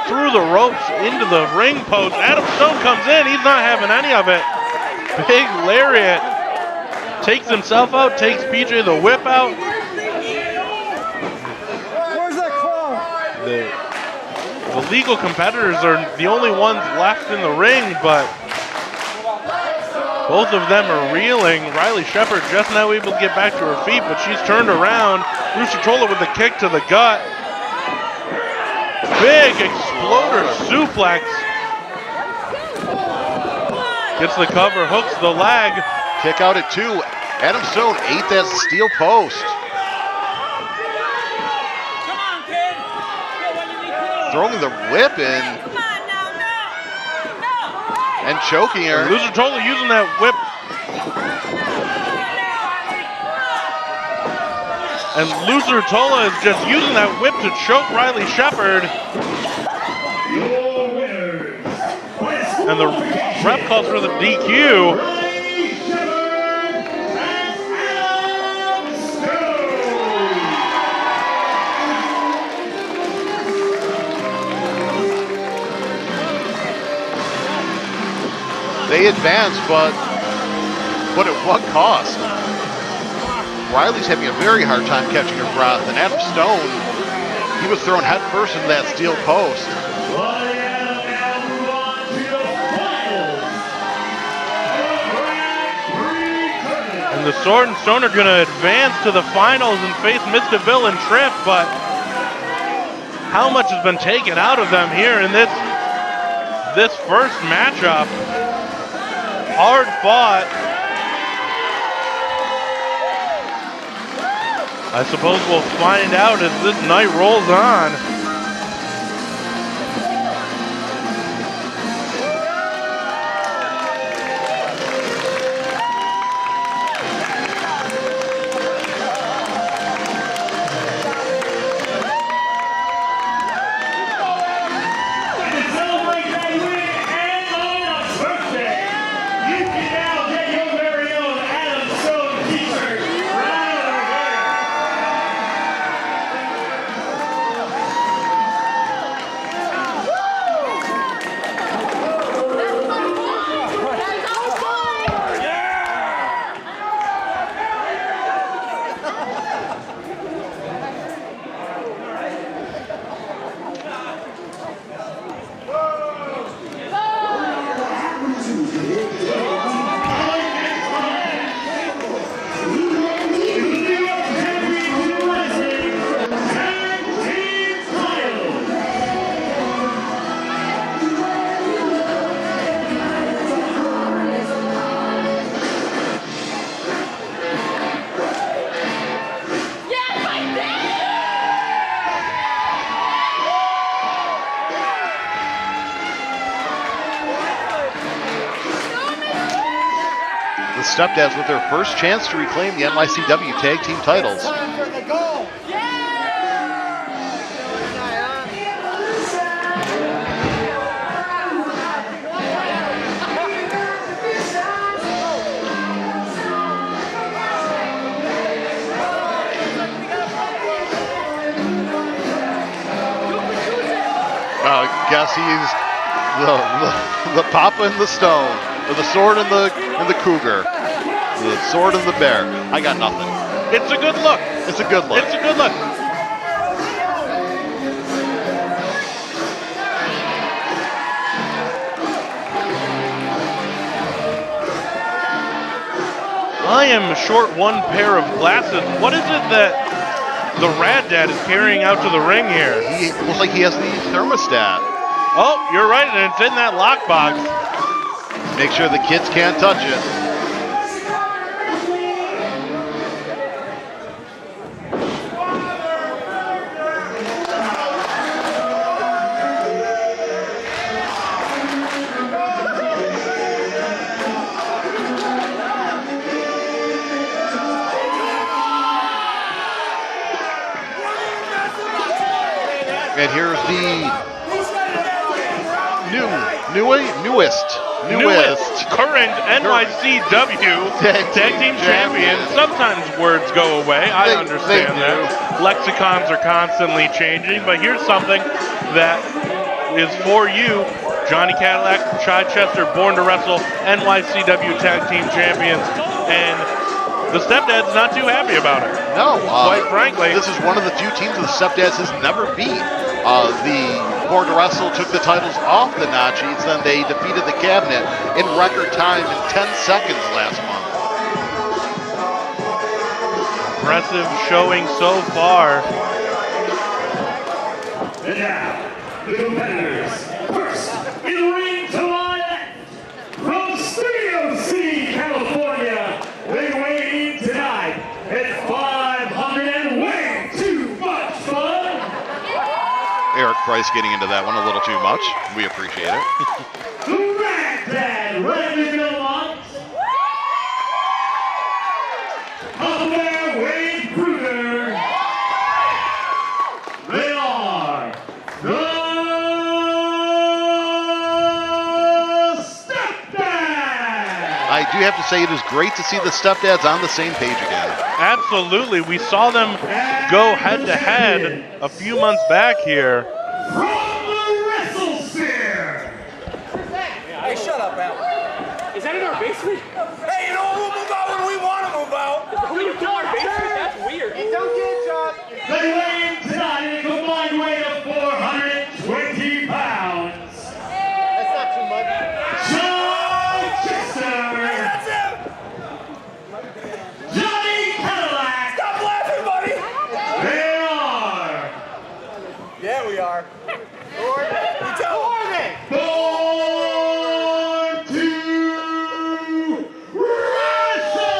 through the ropes into the ring post. Adam Stone comes in. He's not having any of it. Big lariat. Takes himself out, takes PJ the Whip out. Where's that clown? The legal competitors are the only ones left in the ring, but both of them are reeling. Riley Shepard just now able to get back to her feet, but she's turned around. Lucer Tola with the kick to the gut. Big exploder suplex. Gets the cover, hooks the leg. Kick out at 2. Adam Stone ate that steel post. Throwing the whip in and choking her. Lucer Tola using that whip. And Lucer Tola is just using that whip to choke Riley Shepard. Your winners, And the ref calls for the DQ. Riley Shepard and Adam Stone. They advance, but at what cost? Riley's having a very hard time catching her breath, and Adam Stone, he was thrown headfirst into that steel post. Well, yeah, now move on to the finals. Grand Prix tournament. And the Sword and Stone are going to advance to the finals and face Miss Deville and Tripp, but how much has been taken out of them here in this first matchup? Hard fought. I suppose we'll find out as this night rolls on. And to celebrate that win and on a birthday, you can now get your very own Adam Stone t-shirt right over there. the Stepdads with their first chance to reclaim the NYCW Tag Team titles. I guess he's the papa and the stone, or the sword and the cougar, the sword and the bear. I got nothing. It's a good look. It's a good look. It's a good look. I am short one pair of glasses. What is it that the Rad Dad is carrying out to the ring here? He looks like he has the thermostat. Oh, you're right, and it's in that lockbox. Make sure the kids can't touch it. And here's the newest current NYCW Tag Team Champion. Sometimes words go away. I understand that. Lexicons are constantly changing, but here's something that is for you. Johnny Cadillac, Chichester, Born to Wrestle, NYCW Tag Team Champions, and the Stepdads not too happy about it. No, quite frankly. This is one of the few teams the Stepdads has never beat. The Born to Wrestle took the titles off the Naccis, then they defeated the Cabinet in record time in 10 seconds last month. Impressive showing so far. And now, the competitors. First, in the ring to my left, from Studio City, California, they weigh in tonight at 500 and way too much fun. Eric Price getting into that one a little too much. We appreciate it. The Rad Dad, Randy Belmont. Up there, Wade Kruger. They are the Stepdads. I do have to say it is great to see the Stepdads on the same page again. Absolutely. We saw them go head-to-head a few months back here. From the Wrestle Sphere. Hey, shut up, Al. Is that in our basement? Hey, you know, we'll move out when we want to move out. We don't our basement? That's weird. Hey, don't get John. They weigh in tonight in a combined weight of 420 pounds. That's not too much. Chichester. That's him. Johnny Cadillac. Stop laughing, buddy. They are Yeah, we are. Who are they? Who are they? Born to Wrestle.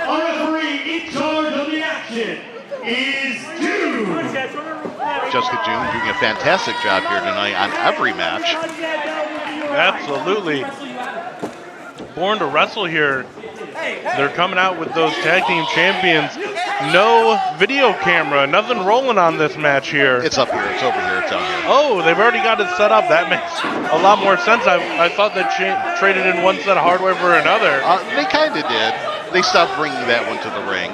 Our referee in charge of the action is June. Jessica June doing a fantastic job here tonight on every match. Absolutely. Born to Wrestle here. They're coming out with those tag team champions. No video camera, nothing rolling on this match here. It's up here, it's over here, it's down here. Oh, they've already got it set up. That makes a lot more sense. I thought they traded in one set of hardware for another. They kind of did. They stopped bringing that one to the ring.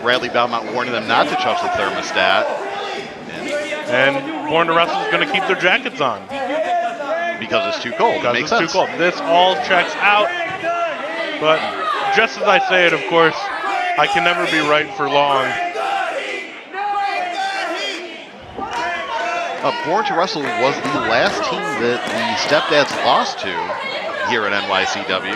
Bradley Belmont warning them not to touch the thermostat. And Born to Wrestle is going to keep their jackets on. Because it's too cold. Because It makes it's sense. too cold. This all checks out. But just as I say it, of course, I can never be right for long. Born to Wrestle was the last team that the Stepdads lost to here at NYCW.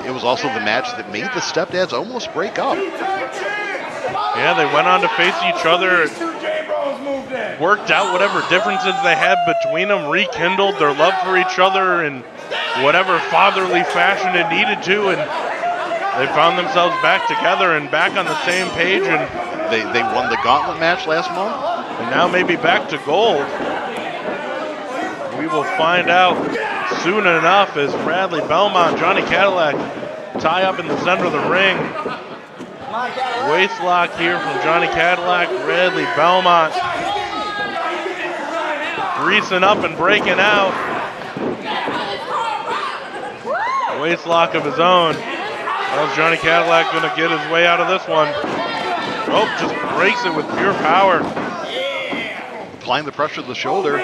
It was also the match that made the Stepdads almost break up. Yeah, they went on to face each other, worked out whatever differences they had between them, rekindled their love for each other in whatever fatherly fashion it needed to, and they found themselves back together and back on the same page, and They won the gauntlet match last month. now maybe back to gold. We We will find out soon enough as Bradley Belmont, Johnny Cadillac tie up in the center of the ring. Waist lock here from Johnny Cadillac, Bradley Belmont greasing up and breaking out. Waist lock of his own. How's Johnny Cadillac going to get his way out of this one? Oh, just breaks it with pure power. Applying the pressure to the shoulder,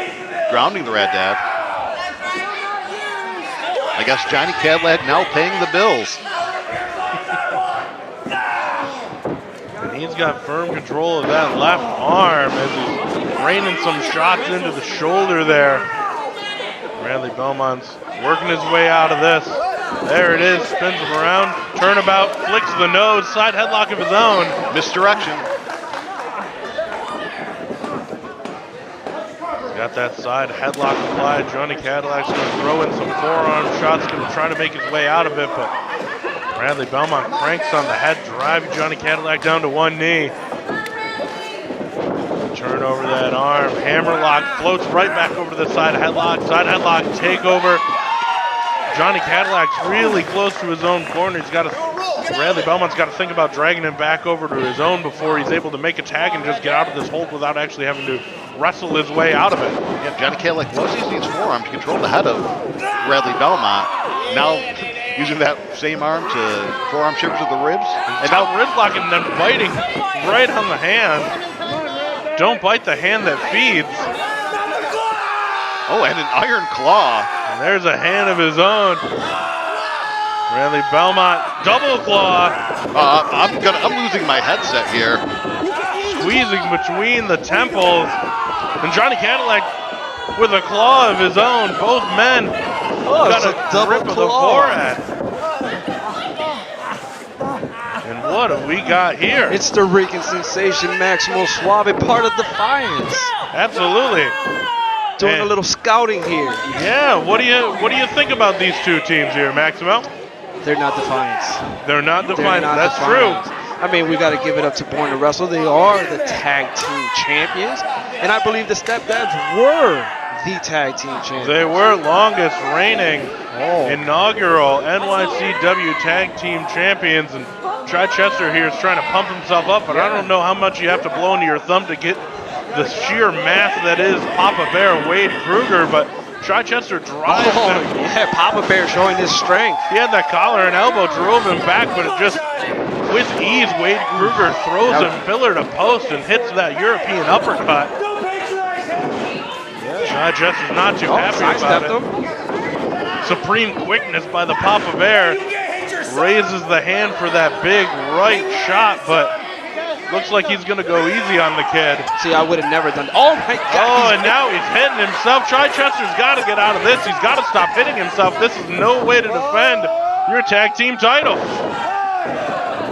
grounding the Rad Dad. I guess Johnny Cadillac now paying the bills. And he's got firm control of that left arm as he's raining some shots into the shoulder there. Bradley Belmont's working his way out of this. There it is, spins him around, turnabout, flicks the nose, side headlock of his own. Misdirection. Got that side headlock applied. Johnny Cadillac's going to throw in some forearm shots, going to try to make his way out of it, but Bradley Belmont cranks on the head, driving Johnny Cadillac down to one knee. Turn over that arm, hammerlock, floats right back over to the side headlock, takeover. Johnny Cadillac's really close to his own corner. Bradley Belmont's got to think about dragging him back over to his own before he's able to make a tag and just get out of this hold without actually having to wrestle his way out of it. Yeah, Johnny Cadillac was using his forearm to control the head of Bradley Belmont. Now using that same arm to forearm shivers of the ribs. And now rib locking and then biting right on the hand. Don't bite the hand that feeds. Oh, and an iron claw. And there's a hand of his own. Bradley Belmont, double claw. I'm losing my headset here. Squeezing between the temples. And Johnny Cadillac with a claw of his own. Both men got a grip of the forehead. And what have we got here? It's the Rican sensation, Maximo Suave, part of Defiance. Absolutely. Doing a little scouting here. Yeah, what do you think about these two teams here, Maximo? They're not Defiance. They're not Defiance. That's Defiance. true. I mean, we got to give it up to Born to Wrestle. They are the tag team champions, and I believe the Stepdads were the tag team champions. They were longest reigning inaugural NYCW tag team champions, and Chichester here is trying to pump himself up, but I don't know how much you have to blow into your thumb to get the sheer mass that is Papa Bear Wade Kruger, but Chichester drives him. Yeah, Papa Bear showing his strength. He had that collar and elbow, drove him back, but it just, with ease, Wade Kruger throws him pillar to post and hits that European uppercut. Chichester's not too happy about it. Supreme quickness by the Papa Bear. Raises the hand for that big right shot, but looks like he's going to go easy on the kid. See, I would have never done. Oh, my God. Oh, and now he's hitting himself. Chichester's got to get out of this. He's got to stop hitting himself. This is no way to defend your tag team title.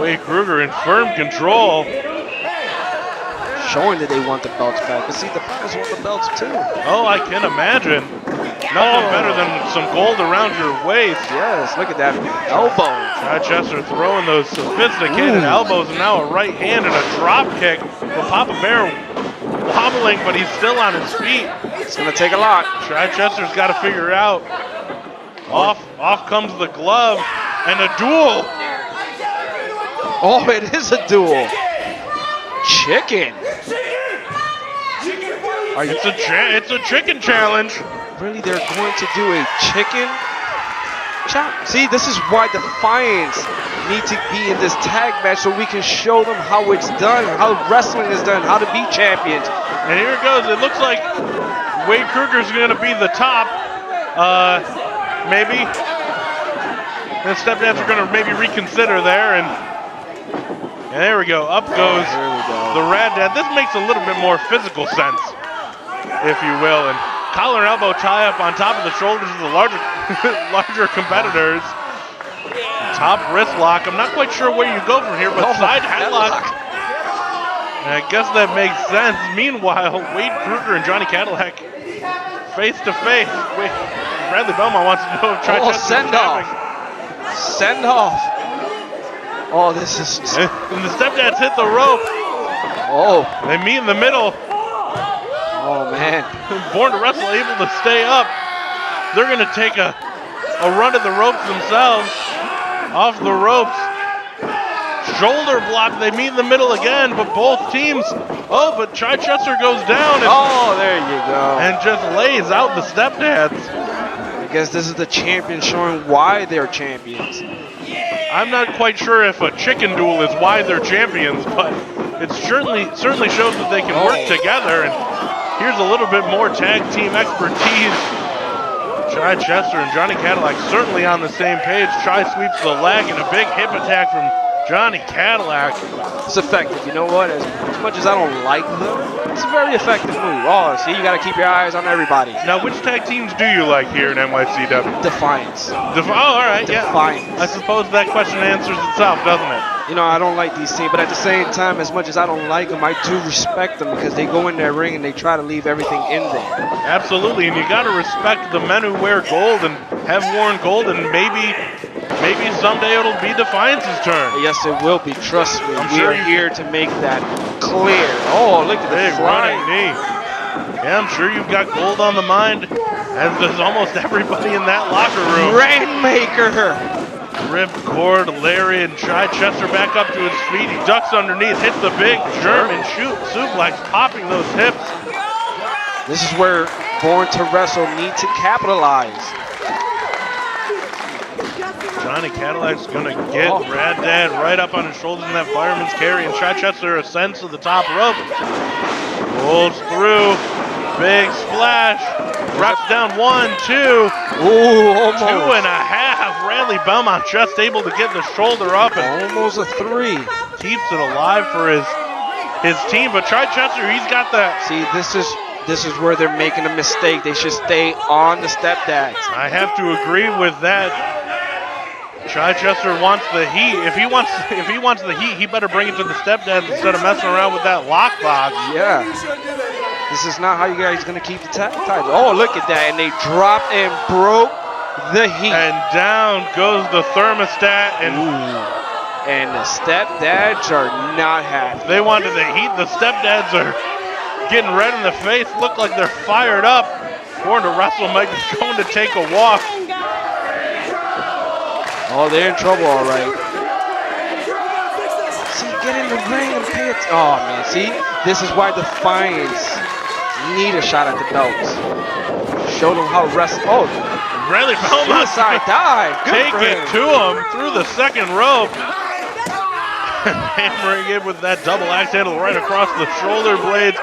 Wade Kruger in firm control. Showing that they want the belts back. But see, the fans want the belts too. Oh, I can imagine. Nothing better than some gold around your waist. Yes, look at that elbow. Chichester throwing those sophisticated elbows, and now a right hand and a drop kick. But Papa Bear wobbling, but he's still on his feet. It's going to take a lot. Chichester's got to figure out. Off comes the glove, and a duel. Oh, it is a duel. Chicken. It's a chicken challenge. Really, they're going to do a chicken challenge? See, this is why Defiance need to be in this tag match so we can show them how it's done, how wrestling is done, how to be champions. And here it goes. It looks like Wade Kruger's going to be the top. Maybe. The Stepdads are going to maybe reconsider there, and there we go. Up goes the Rad Dad. This makes a little bit more physical sense, if you will. And collar and elbow tie up on top of the shoulders of the larger competitors. Top wrist lock. I'm not quite sure where you go from here, but side headlock. And I guess that makes sense. Meanwhile, Wade Kruger and Johnny Cadillac face to face. Bradley Belmont wants to know if Chichester's send off. Send off. Oh, this is... And the Stepdads hit the rope. Oh. They meet in the middle. Oh, man. Born to Wrestle able to stay up. They're going to take a run at the ropes themselves. Off the ropes. Shoulder block. They meet in the middle again, but both teams. Oh, but Chichester goes down. Oh, there you go. And just lays out the Stepdads. I guess this is the champion showing why they're champions. I'm not quite sure if a chicken duel is why they're champions, but it certainly shows that they can work together. And here's a little bit more tag team expertise. Chichester and Johnny Cadillac certainly on the same page. Chi sweeps the leg and a big hip attack from Johnny Cadillac. It's effective. You know what? As much as I don't like them, it's a very effective move. Oh, see, you got to keep your eyes on everybody. Now, which tag teams do you like here in NYCW? Defiance. Oh, all right, Defiance. yeah. I suppose that question answers itself, doesn't it? You know, I don't like these teams, but at the same time, as much as I don't like them, I do respect them because they go in their ring and they try to leave everything in there. Absolutely, and you got to respect the men who wear gold and have worn gold, and maybe someday it'll be Defiance's turn. Yes, it will be. Trust me. We are here to make that clear. Oh, look at the big running knee. Yeah, I'm sure you've got gold on the mind, as does almost everybody in that locker room. Rainmaker. Ripcord, Larry, and Chichester back up to his feet. He ducks underneath, hits the big German suplex, popping those hips. This is where Born to Wrestle need to capitalize. Johnny Cadillac's gonna get Rad Dad right up on his shoulders in that fireman's carry, and Chichester ascends to the top rope. Pulls through, big splash, drops down 1, 2. Ooh, almost. 2.5. Randy Belmont just able to get the shoulder up and almost a 3. Keeps it alive for his team, but Chichester, he's got that. See, this is where they're making a mistake. They should stay on the Stepdads. I have to agree with that. Chichester wants the heat. If he wants the heat, he better bring it to the Stepdads instead of messing around with that lockbox. Yeah. This is not how you guys are going to keep the tag titles. Oh, look at that. And they dropped and broke the heat. And down goes the thermostat. And the Stepdads are not happy. They wanted the heat. The Stepdads are getting red in the face. Look like they're fired up. Born to Wrestle might be going to take a walk. Oh, they're in trouble, all right. See, get in the ring and pay it. Oh, man, see? This is why Defiance need a shot at the belts. Show them how wrestling. Oh, Randy Belmont suicide dive. Take it to him through the second rope. Hammering it with that double axe handle right across the shoulder blades.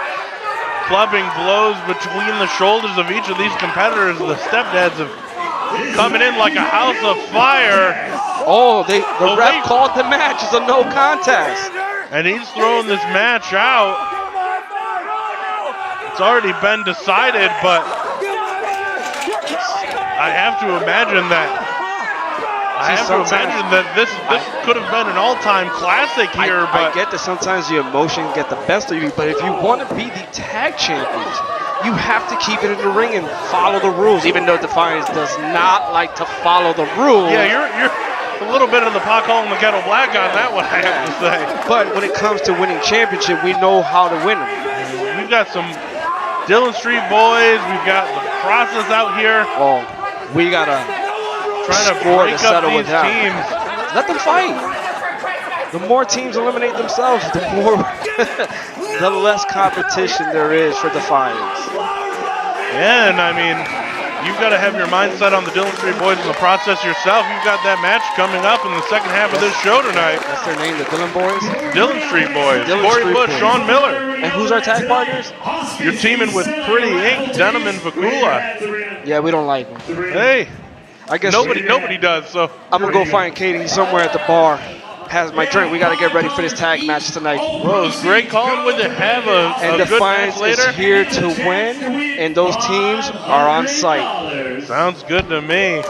Clubbing blows between the shoulders of each of these competitors. The Stepdads have coming in like a house of fire. Oh, the ref called the match as a no contest. And he's throwing this match out. It's already been decided, but I have to imagine that this could have been an all-time classic here. I get that sometimes the emotion get the best of you, but if you want to be the tag champions, you have to keep it in the ring and follow the rules, even though Defiance does not like to follow the rules. Yeah, you're a little bit of the pot calling the kettle black on that one, I have to say. But when it comes to winning championship, we know how to win them. We've got some Dillon Street boys. We've got the process out here. Oh, we got to trying to break up these teams. Let them fight. The more teams eliminate themselves, the more, the less competition there is for Defiance. Yeah, and I mean, you've got to have your mind set on the Dillon Street Boys in the process yourself. You've got that match coming up in the second half of this show tonight. That's their name, the Dillon Boys? Dillon Street Boys. Corey Bush, Sean Miller. And who's our tag partners? You're teaming with Pretty Ink, Denim, and Vakula. Yeah, we don't like them. Hey, I guess nobody does. So I'm gonna go find Katie somewhere at the bar. Has my drink. We gotta get ready for this tag match tonight. Well, it's great calling with it. Have a good match later. Defiance is here to win, and those teams are on site. Sounds good to me.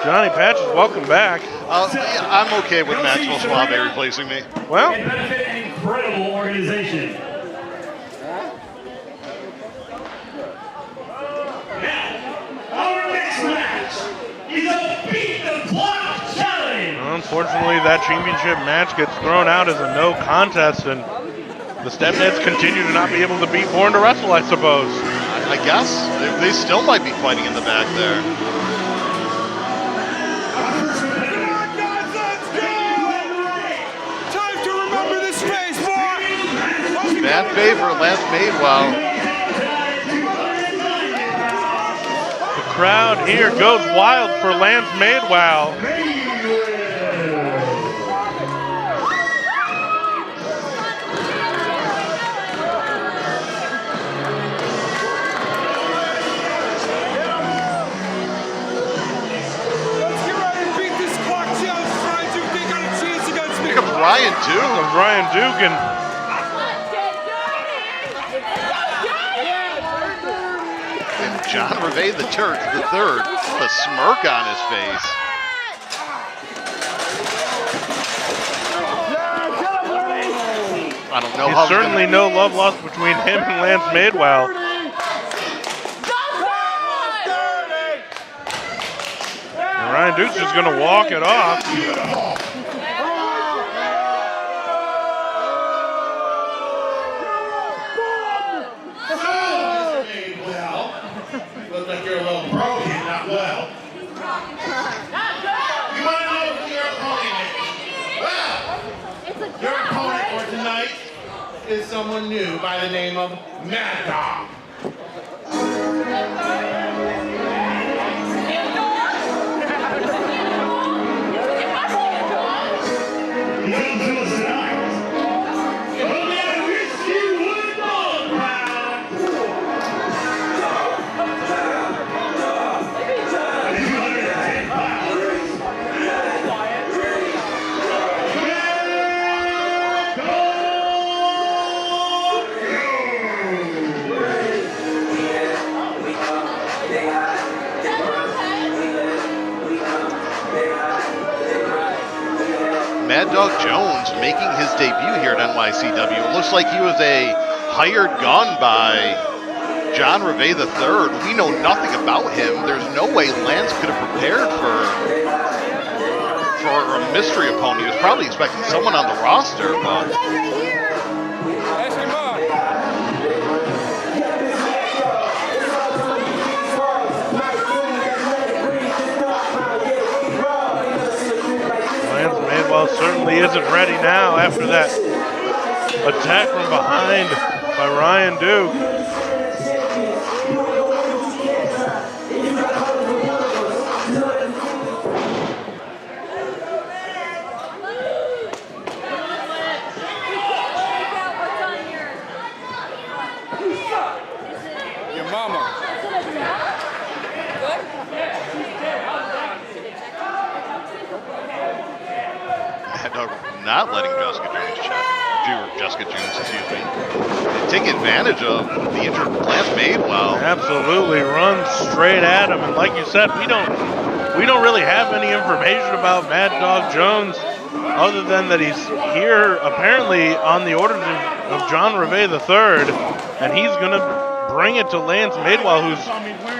Johnny Patches, welcome back. I'm okay with Maxwell Suave replacing me. Well, incredible organization. Unfortunately, that championship match gets thrown out as a no contest, and the Stepdads continue to not be able to beat Born to Wrestle, I suppose. I guess. They still might be fighting in the back there. Time to remember this face, boy! Fan favorite, Lance Madwell. The crowd here goes wild for Lance Madwell. Ryan Duke. Comes Ryan Duke and John Ravage the third, the smirk on his face. I don't know how. There's certainly no love lost between him and Lance Madwell. And Ryan Duke's just going to walk it off. Looks like you're a little broken, not well. You want to know who your opponent is? Well, your opponent for tonight is someone new by the name of Mad Dog. Mad Dog Jones making his debut here at NYCW. It looks like he was a hired gun by John Ravage III. We know nothing about him. There's no way Lance could have prepared for a mystery opponent. He was probably expecting someone on the roster, but Madwell certainly isn't ready now after that attack from behind by Ryan Duke. Your mama. not letting Jessica Jones take advantage of the injured Lance Madwell. Absolutely, runs straight at him, and like you said, we don't really have any information about Mad Dog Jones other than that he's here apparently on the orders of John Ravage III, and he's gonna bring it to Lance Madwell, who's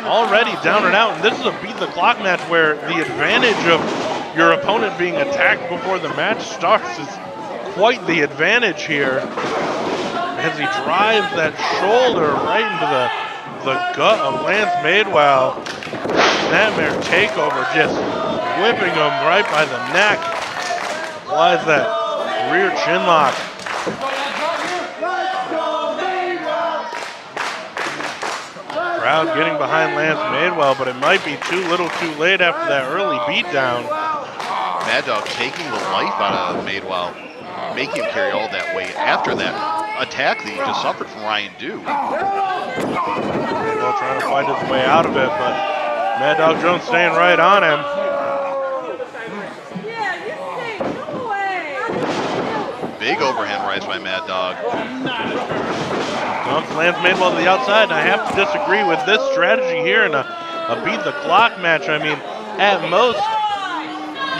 already down and out. And this is a beat the clock match where the advantage of your opponent being attacked before the match starts is quite the advantage here, as he drives that shoulder right into the gut of Lance Madwell. Nightmare takeover, just whipping him right by the neck. Applies that rear chin lock. Crowd getting behind Lance Madwell, but it might be too little too late after that early beatdown. Mad Dog taking the life out of Madwell, making him carry all that weight after that attack that he just suffered from Ryan Duke. Madwell trying to fight his way out of it, but Mad Dog Jones staying right on him. Big overhand rise by Mad Dog. Dumps Lance Madwell to the outside, and I have to disagree with this strategy here in a beat the clock match. I mean, at most,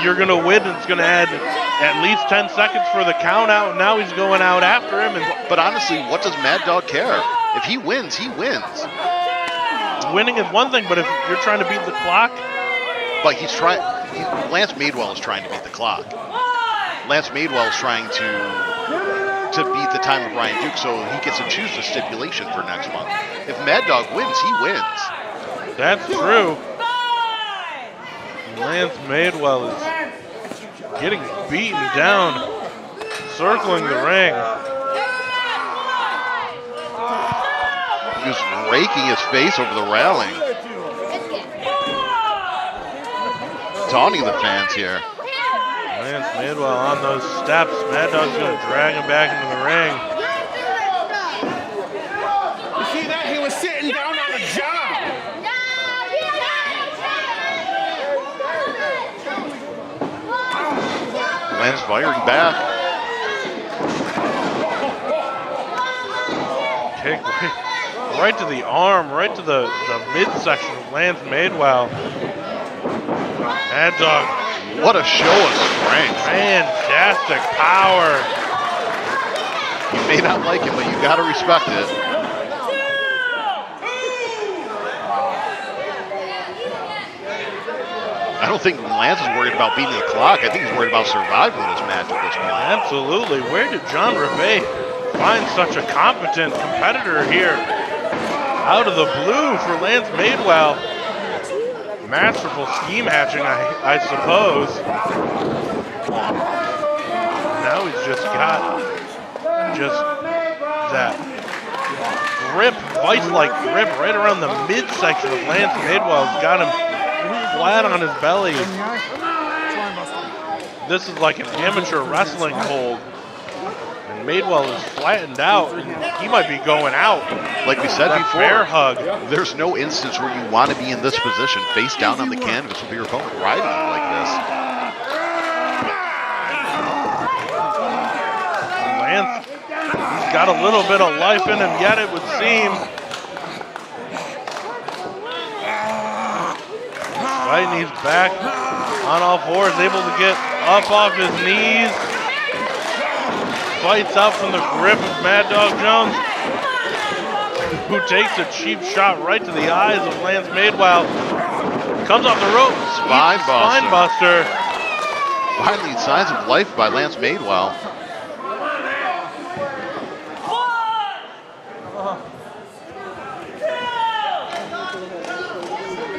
you're going to win, and it's going to add at least 10 seconds for the count out, and now he's going out after him. But honestly, what does Mad Dog care? If he wins, he wins. Winning is one thing, but if you're trying to beat the clock. But Lance Madwell is trying to beat the clock. Lance Madwell is trying to to beat the time of Ryan Duke, so he gets to choose the stipulation for next month. If Mad Dog wins, he wins. That's true. Lance Madwell is getting beaten down, circling the ring. Just raking his face over the railing. Taunting the fans here. Lance Madwell on those steps. Mad Dog's going to drag him back into the ring. You see that? He was sitting down on a job. Lance firing back. Kick right to the arm, right to the midsection of Lance Madwell. Mad Dog. What a show of strength. Fantastic power. You may not like it, but you got to respect it. I don't think Lance is worried about beating the clock. I think he's worried about surviving this match at this point. Absolutely. Where did John Ravage find such a competent competitor here? Out of the blue for Lance Madwell. Masterful scheme hatching, I suppose. Now he's just got that grip, vice-like grip right around the midsection of Lance Madwell. He's got him flat on his belly. This is like an amateur wrestling hold. And Madwell is flattened out, and he might be going out. Like we said That before, bear hug. there's no instance where you want to be in this position, face down on the canvas with your opponent riding you like this. Lance, he's got a little bit of life in him yet, it would seem. Fighting, he's back on all fours, able to get up off his knees. Fights out from the grip of Mad Dog Jones, who takes a cheap shot right to the eyes of Lance Madwell. Comes off the rope, Spine buster. Finally, signs of life by Lance Madwell.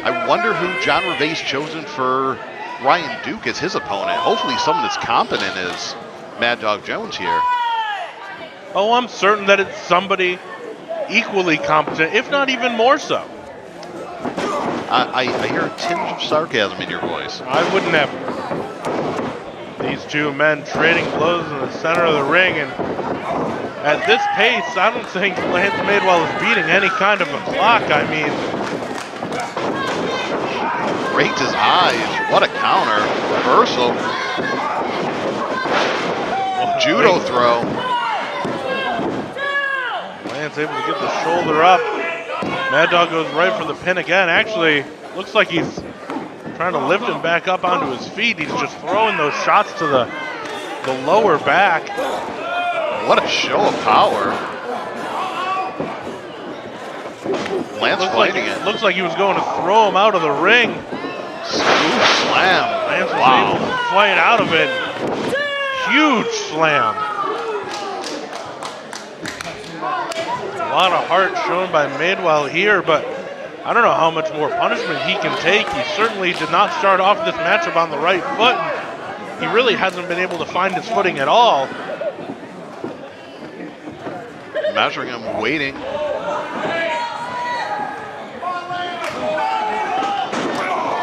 I wonder who John Ravage's chosen for Ryan Duke as his opponent. Hopefully someone as competent as Mad Dog Jones here. Oh, I'm certain that it's somebody equally competent, if not even more so. I hear a tinge of sarcasm in your voice. I would never. These two men trading blows in the center of the ring, and at this pace, I don't think Lance Madwell is beating any kind of a clock. I mean, Raked his eyes. What a counter. Reversal. Judo throw. Lance able to get the shoulder up. Mad Dog goes right for the pin again. Actually, looks like he's trying to lift him back up onto his feet. He's just throwing those shots to the lower back. What a show of power. Lance fighting it. Looks like he was going to throw him out of the ring. Smooth slam. Lance was able to fight out of it. Huge slam. A lot of heart shown by Madwell here, but I don't know how much more punishment he can take. He certainly did not start off this matchup on the right foot. He really hasn't been able to find his footing at all. Measuring him, waiting.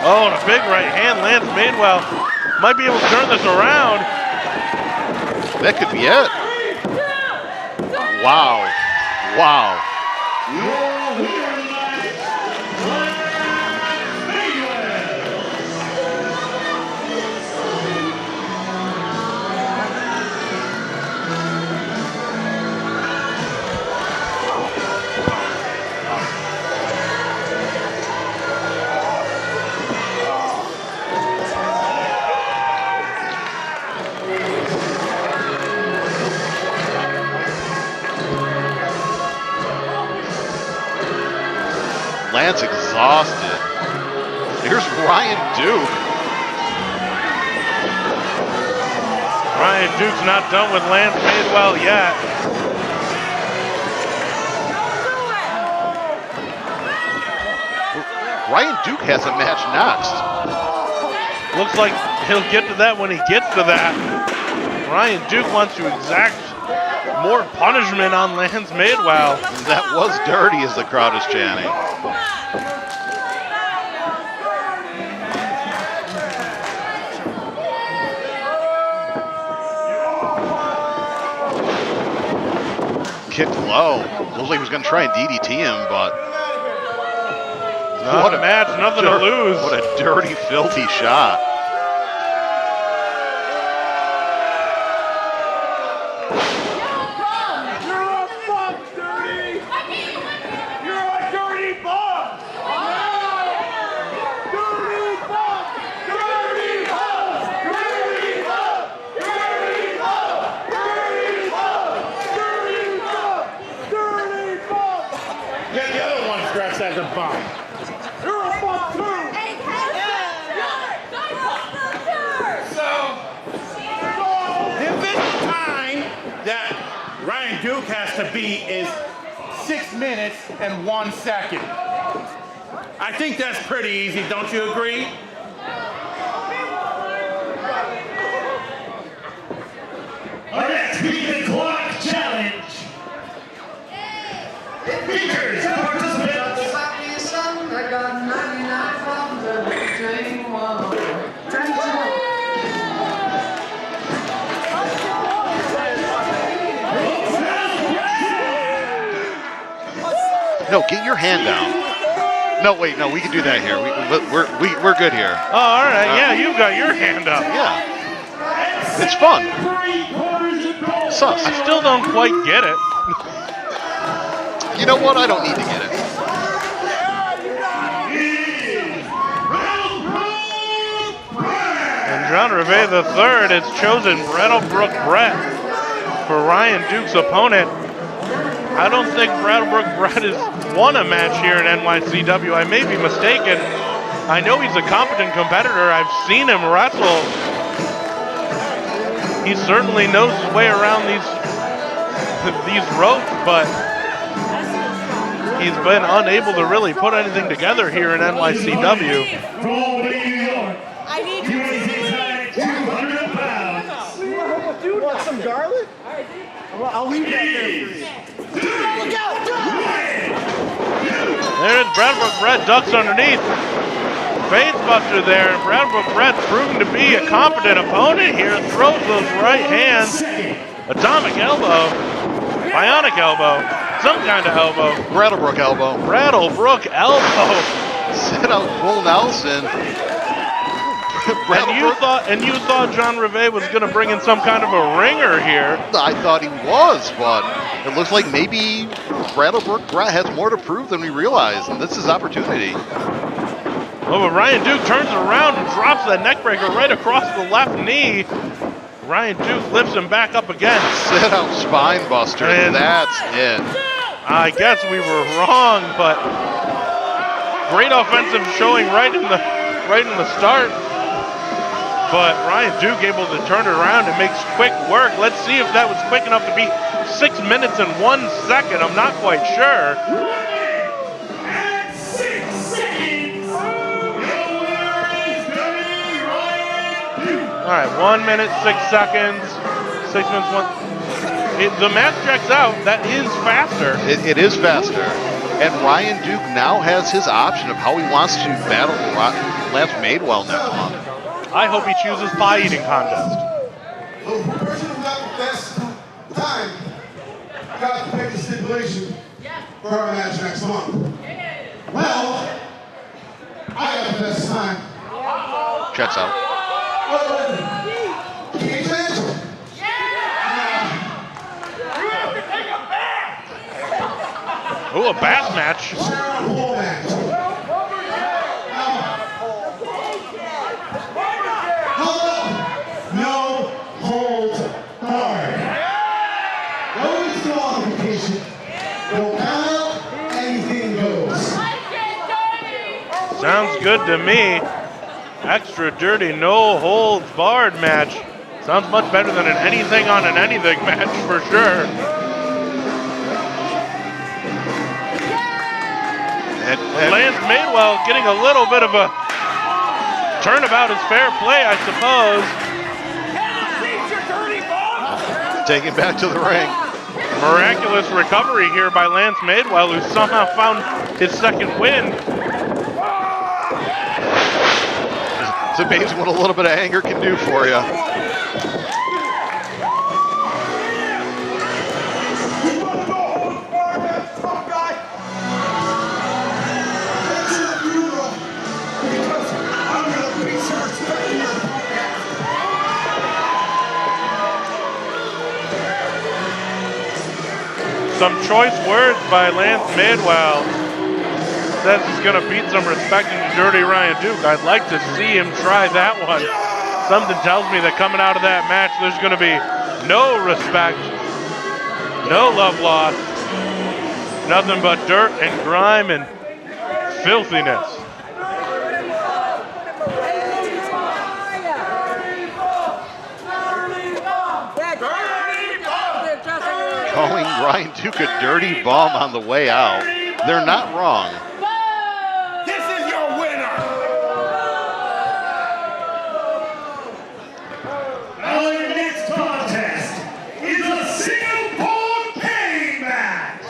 Oh, and a big right hand. Lance Madwell might be able to turn this around. That could be it. Wow. Wow. Lance exhausted. Here's Ryan Duke. Ryan Duke's not done with Lance Madwell yet. Ryan Duke has a match next. Looks like he'll get to that when he gets to that. Ryan Duke wants to exact more punishment on Lance Madwell. That was dirty, as the crowd is chanting. Kicked low. Looks like he was going to try and DDT him, but What a match, nothing to lose. What a dirty, filthy shot. Duke has to beat is 6 minutes and 1 second. I think that's pretty easy, don't you agree? Our next Beat the Clock Challenge features participants. I got 99 problems every day. No, get your hand down. No, wait, no, we can do that here. We're good here. Oh, all right, yeah, you've got your hand up. Yeah, it's fun. Sus. I still don't quite get it. You know what? I don't need to get it. And John Reve III has chosen Brattlebrook Brett for Ryan Duke's opponent. I don't think Brattlebrook Brett has won a match here in NYCW. I may be mistaken. I know he's a competent competitor. I've seen him wrestle. He certainly knows his way around these ropes, but he's been unable to really put anything together here in NYCW. I need you to 200 pounds. Do you want some garlic? Well, I'll leave that there for you. There's Brattlebrook Brett, ducks underneath. Face buster there, and Brattlebrook Brett's proven to be a competent opponent here. Throws those right hands. Atomic elbow. Bionic elbow. Some kind of elbow. Brattlebrook elbow. Brattlebrook elbow. Sit out full Nelson. And you thought John Reve was going to bring in some kind of a ringer here. I thought he was, but it looks like maybe Brattlebrook Brett has more to prove than we realize, and this is his opportunity. Oh, but Ryan Duke turns around and drops that neckbreaker right across the left knee. Ryan Duke lifts him back up again. Sit out spine buster, and that's it. I guess we were wrong, but great offensive showing right in the start. But Ryan Duke able to turn it around and makes quick work. Let's see if that was quick enough to beat 6 minutes and 1 second. I'm not quite sure. 6 seconds. Your winner is Dirty Ryan Duke. All right, 1 minute, 6 seconds. 6 minutes, 1. The math checks out. That is faster. It is faster. And Ryan Duke now has his option of how he wants to battle Lance Madwell next month. I hope he chooses pie eating contest. So the person who got the best time got to pick the stipulation for our match next month. Well, I got the best time. Checks out. Oh, a bass match. No holds barred. No disqualification. No count. Anything goes. Sounds good to me. Extra dirty, no holds barred match. Sounds much better than an anything on an anything match for sure. And Lance Madwell getting a little bit of a turnabout is fair play, I suppose. Taking back to the ring. Miraculous recovery here by Lance Madwell, who somehow found his second win. It's amazing what a little bit of anger can do for you. Some choice words by Lance Madwell. Says he's going to beat some respect into Dirty Ryan Duke. I'd like to see him try that one. Something tells me that coming out of that match, there's going to be no respect, no love lost, nothing but dirt and grime and filthiness. Calling Ryan Duke a dirty bum on the way out. They're not wrong. This is your winner. Now your next contest is a single-pole pain match.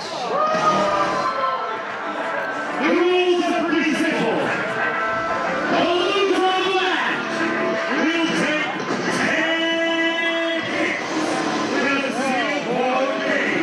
The rules are pretty simple. The loser of the match will take 10 hits with a single-pole pain.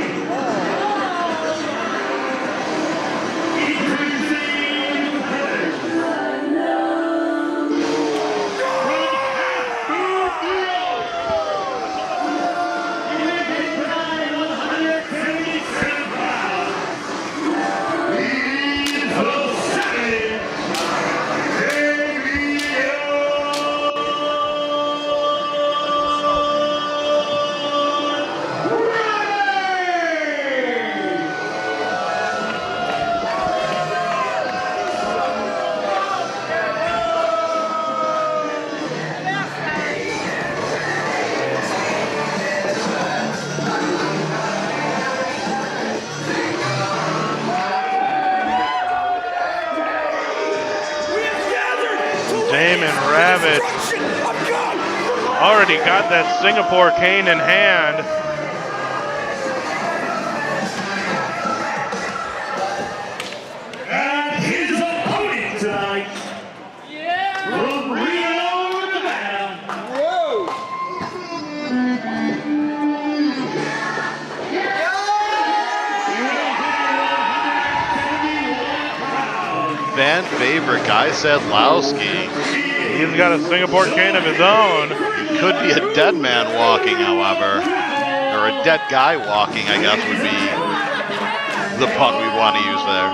Damon Ravage already got that Singapore cane in hand. And his opponent tonight, from Rio, Nevada. Fan favorite guy Sadlowski. He's got a Singapore cane of his own. He could be a dead man walking, however. Or a dead guy walking, I guess, would be the pun we'd want to use there.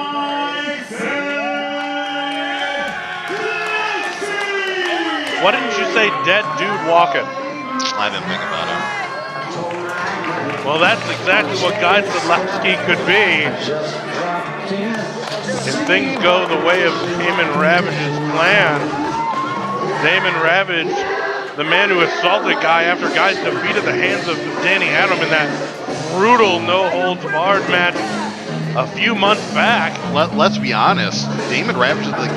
Why didn't you say dead dude walking? I didn't think about it. Well, that's exactly what Guy Sadlowski could be. If things go the way of Damon Ravage's plan. Damon Ravage, the man who assaulted Guy after Guy's defeated the hands of Danny Adam in that brutal no-holds-barred match a few months back. Let's be honest, Damon Ravage is the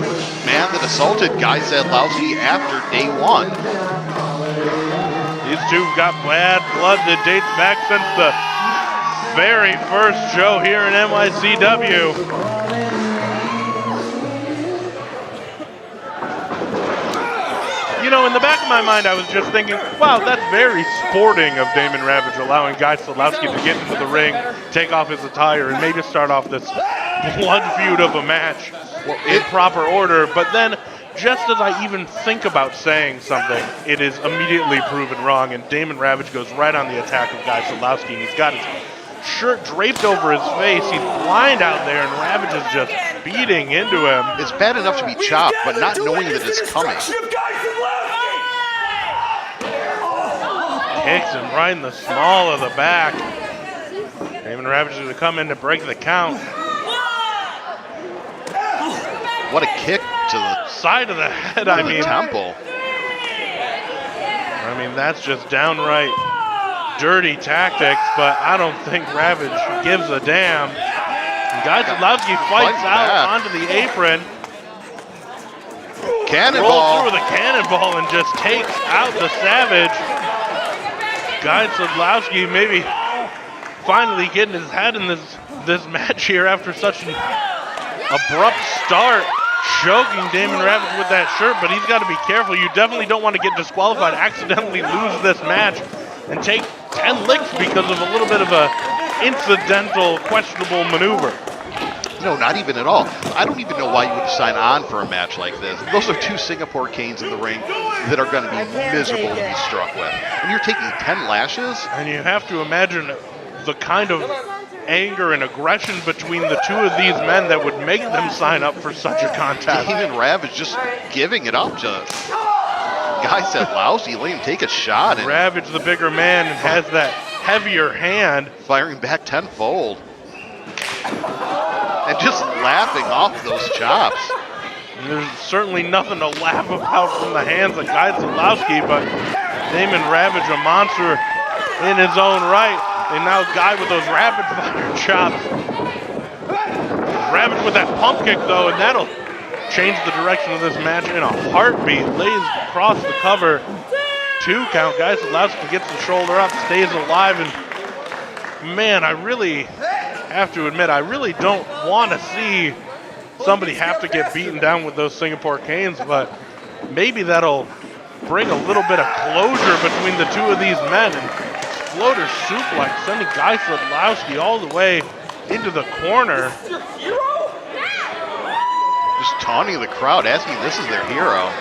man that assaulted Guy Sadlowski after day one. These two have got bad blood that dates back since the very first show here in NYCW. You know, in the back of my mind, I was just thinking, wow, that's very sporting of Damon Ravage, allowing Guy Sadlowski to get into the ring, take off his attire, and maybe start off this blood feud of a match in proper order. But then, just as I even think about saying something, it is immediately proven wrong, and Damon Ravage goes right on the attack of Guy Sadlowski, and he's got his shirt draped over his face. He's blind out there, and Ravage is just beating into him. It's bad enough to be chopped, but not knowing that it's coming. Kicks him right in the small of the back. Damon Ravage is going to come in to break the count. What a kick to the side of the head, I mean. Temple. I mean, that's just downright dirty tactics, but I don't think Ravage gives a damn. And Sadlowski fights out onto the apron. Cannonball. Rolls through with a cannonball and just takes out the Savage. Sadlowski maybe finally getting his head in this match here after such an abrupt start, choking Damon Ravage with that shirt, but he's got to be careful. You definitely don't want to get disqualified, accidentally lose this match, and take 10 licks because of a little bit of a incidental, questionable maneuver. No, not even at all. I don't even know why you would sign on for a match like this. Those are two Singapore canes in the ring that are going to be miserable to be struck with. And you're taking 10 lashes? And you have to imagine the kind of anger and aggression between the two of these men that would make them sign up for such a contest. Damon Ravage just giving it up to Guy Sadlowski, let him take a shot. And Ravage, the bigger man, has that heavier hand. Firing back tenfold. And just laughing off those chops. And there's certainly nothing to laugh about from the hands of Guy Sadlowski, but Damon Ravage, a monster in his own right. And now Guy with those rapid fire chops. Ravage with that pump kick though, and that'll change the direction of this match in a heartbeat. Lays across the cover. 2 count. Guy Sadlowski gets the shoulder up, stays alive, and man, I really have to admit, I really don't want to see somebody have to get beaten down with those Singapore canes, but maybe that'll bring a little bit of closure between the two of these men. And floater suplex, sending Guy Sadlowski all the way into the corner. Just taunting the crowd, asking if this is their hero.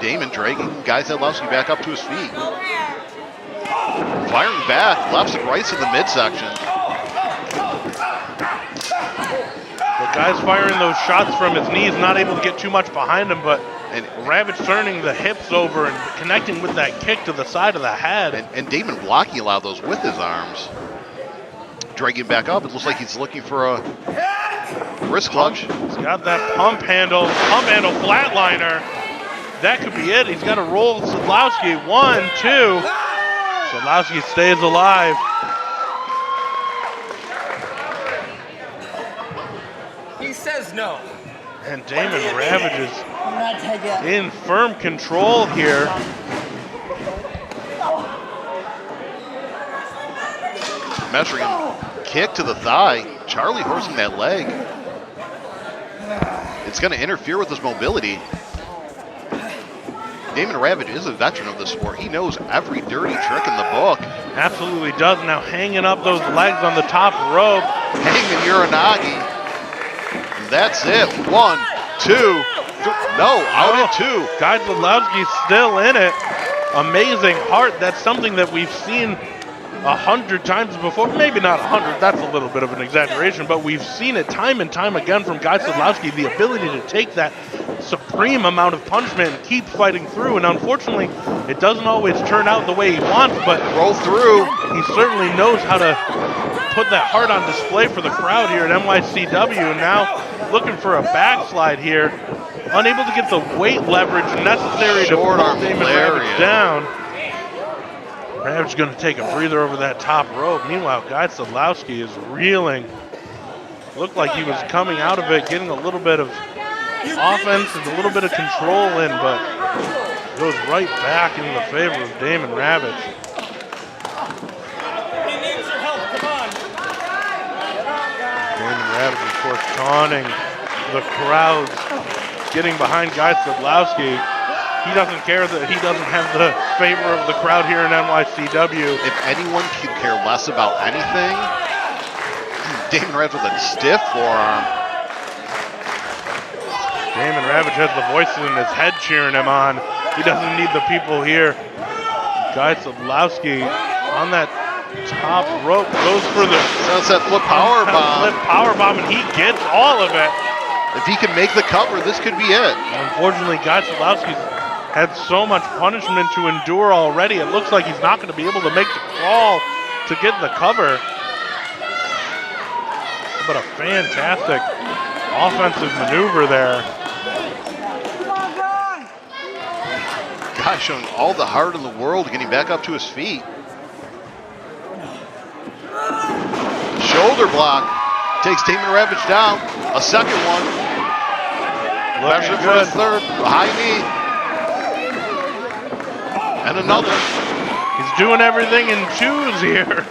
Damon dragging Guy Sadlowski back up to his feet. Firing back, lefts and rights in the midsection. But Guy's firing those shots from his knees, not able to get too much behind him, but Ravage turning the hips over and connecting with that kick to the side of the head. And Damon blocking a lot of those with his arms. Dragging back up, it looks like he's looking for a wrist clutch. He's got that pump handle flatliner. That could be it. He's got to roll Sadlowski. 1, 2. Sadlowski stays alive. He says no. And Damon Ravage is in firm control here. Measuring him. Kick to the thigh. Charlie horsing that leg. It's going to interfere with his mobility. Damon Ravage is a veteran of the sport. He knows every dirty trick in the book. Absolutely does. Now hanging up those legs on the top rope. Hanging Uranagi. That's it. 1, 2, 3. No, out at 2. Guy Sadlowski's still in it. Amazing heart. That's something that we've seen 100 times before. Maybe not 100, that's a little bit of an exaggeration, but we've seen it time and time again from Guy Sadlowski, the ability to take that supreme amount of punishment and keep fighting through. And unfortunately, it doesn't always turn out the way he wants, but roll through. He certainly knows how to put that heart on display for the crowd here at NYCW. And now looking for a backslide here. Unable to get the weight leverage necessary to pull Damon Ravage down. Ravage going to take a breather over that top rope. Meanwhile, Guy Sadlowski is reeling. Looked like he was coming out of it, getting a little bit of offense and a little bit of control in, but goes right back into the favor of Damon Ravage. He needs your help, come on. Damon Ravage, of course, taunting the crowds, getting behind Guy Sadlowski. He doesn't care that he doesn't have the favor of the crowd here in NYCW. If anyone could care less about anything, Damon Ravage with a stiff forearm. Damon Ravage has the voices in his head cheering him on. He doesn't need the people here. Guy Sadlowski on that top rope goes for the sunset flip power bomb. Flip power bomb, and he gets all of it. If he can make the cover, this could be it. Unfortunately, Guy Sadlowski's had so much punishment to endure already. It looks like he's not going to be able to make the crawl to get the cover. But a fantastic offensive maneuver there. Guy showing all the heart in the world, getting back up to his feet. Shoulder block takes Damon Ravage down. A second one. Pressure for a third. High knee. And another. He's doing everything in twos here.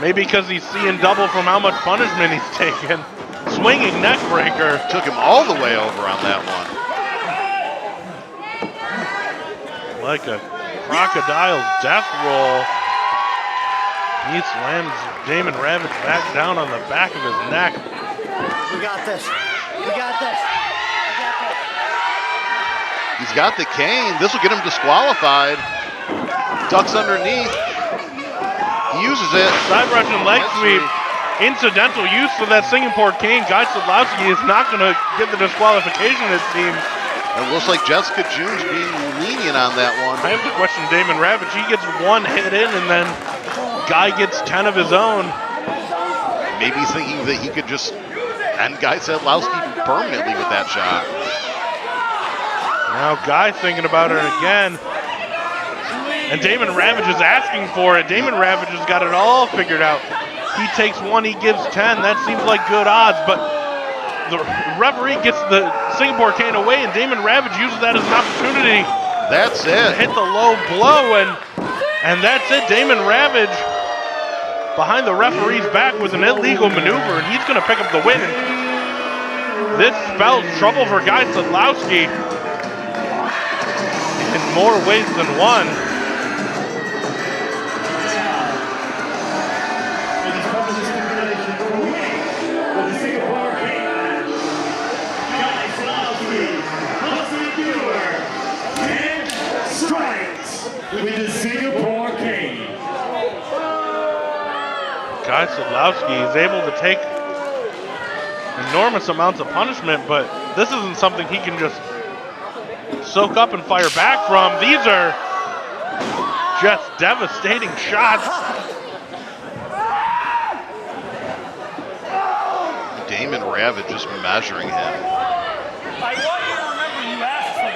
Maybe because he's seeing double from how much punishment he's taken. Swinging neck breaker. Took him all the way over on that one. Like a crocodile's death roll. He slams Damon Ravage back down on the back of his neck. We got this. We got this. He's got the cane. This will get him disqualified. Ducks underneath. He uses it. Side Russian leg sweep. Incidental use of that Singapore cane. Guy Sadlowski is not going to get the disqualification, it seems. It looks like Jessica June's being lenient on that one. I have to question Damon Ravage. He gets one hit in and then Guy gets 10 of his own. Maybe thinking that he could just end Guy Sadlowski permanently with that shot. Now Guy thinking about it again. And Damon Ravage is asking for it. Damon Ravage has got it all figured out. He takes one, he gives 10. That seems like good odds, but the referee gets the Singapore cane away, and Damon Ravage uses that as an opportunity. That's it. To hit the low blow, and that's it. Damon Ravage behind the referee's back with an illegal maneuver, and he's going to pick up the win. This spells trouble for Guy Sadlowski in more ways than one. With the Singapore cane. Guy Sadlowski is able to take enormous amounts of punishment, but this isn't something he can just soak up and fire back from. These are just devastating shots. Damon Ravage just measuring him. I want you to remember you asked for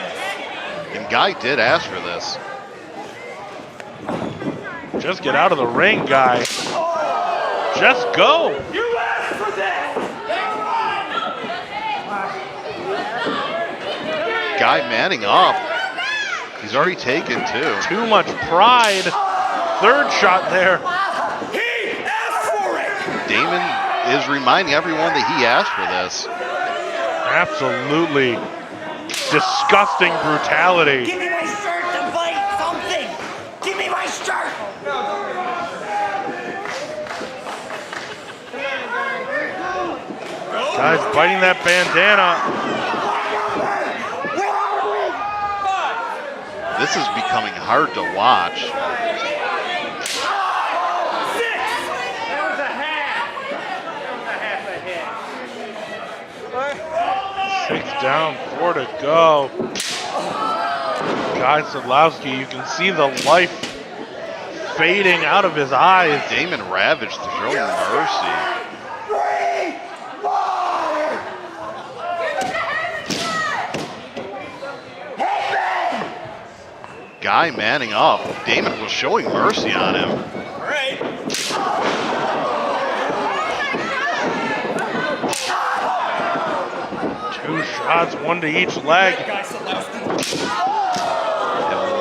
this. And Guy did ask for this. Just get out of the ring, Guy. Just go. You asked for this. Guy manning up. He's already taken two. Too much pride. Third shot there. He asked for it. Damon is reminding everyone that he asked for this. Absolutely disgusting brutality. Give me my shirt to bite something. Give me my shirt. Guy's biting that bandana. This is becoming hard to watch. 6 down, 4 to go. Guy Sadlowski, you can see the life fading out of his eyes. Damon Ravage throwing mercy. Guy manning up. Damon was showing mercy on him. All right. 2 shots, 1 to each leg. And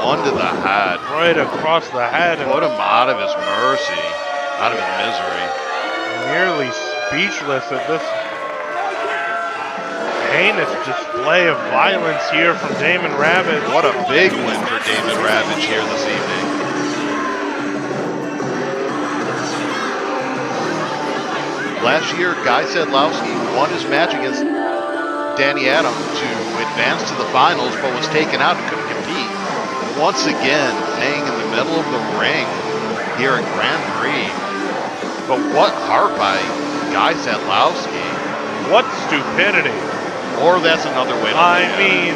1 to the head. Right across the head. And put him out of his mercy, out of his misery. Nearly speechless at this heinous display of violence here from Damon Ravage. What a big win for Damon Ravage here this evening. Last year, Guy Sadlowski won his match against Danny Adams to advance to the finals, but was taken out and couldn't compete. Once again, hanging in the middle of the ring here at Grand Prix. But what heart by Guy Sadlowski. What stupidity. Or that's another way to look at it. I mean,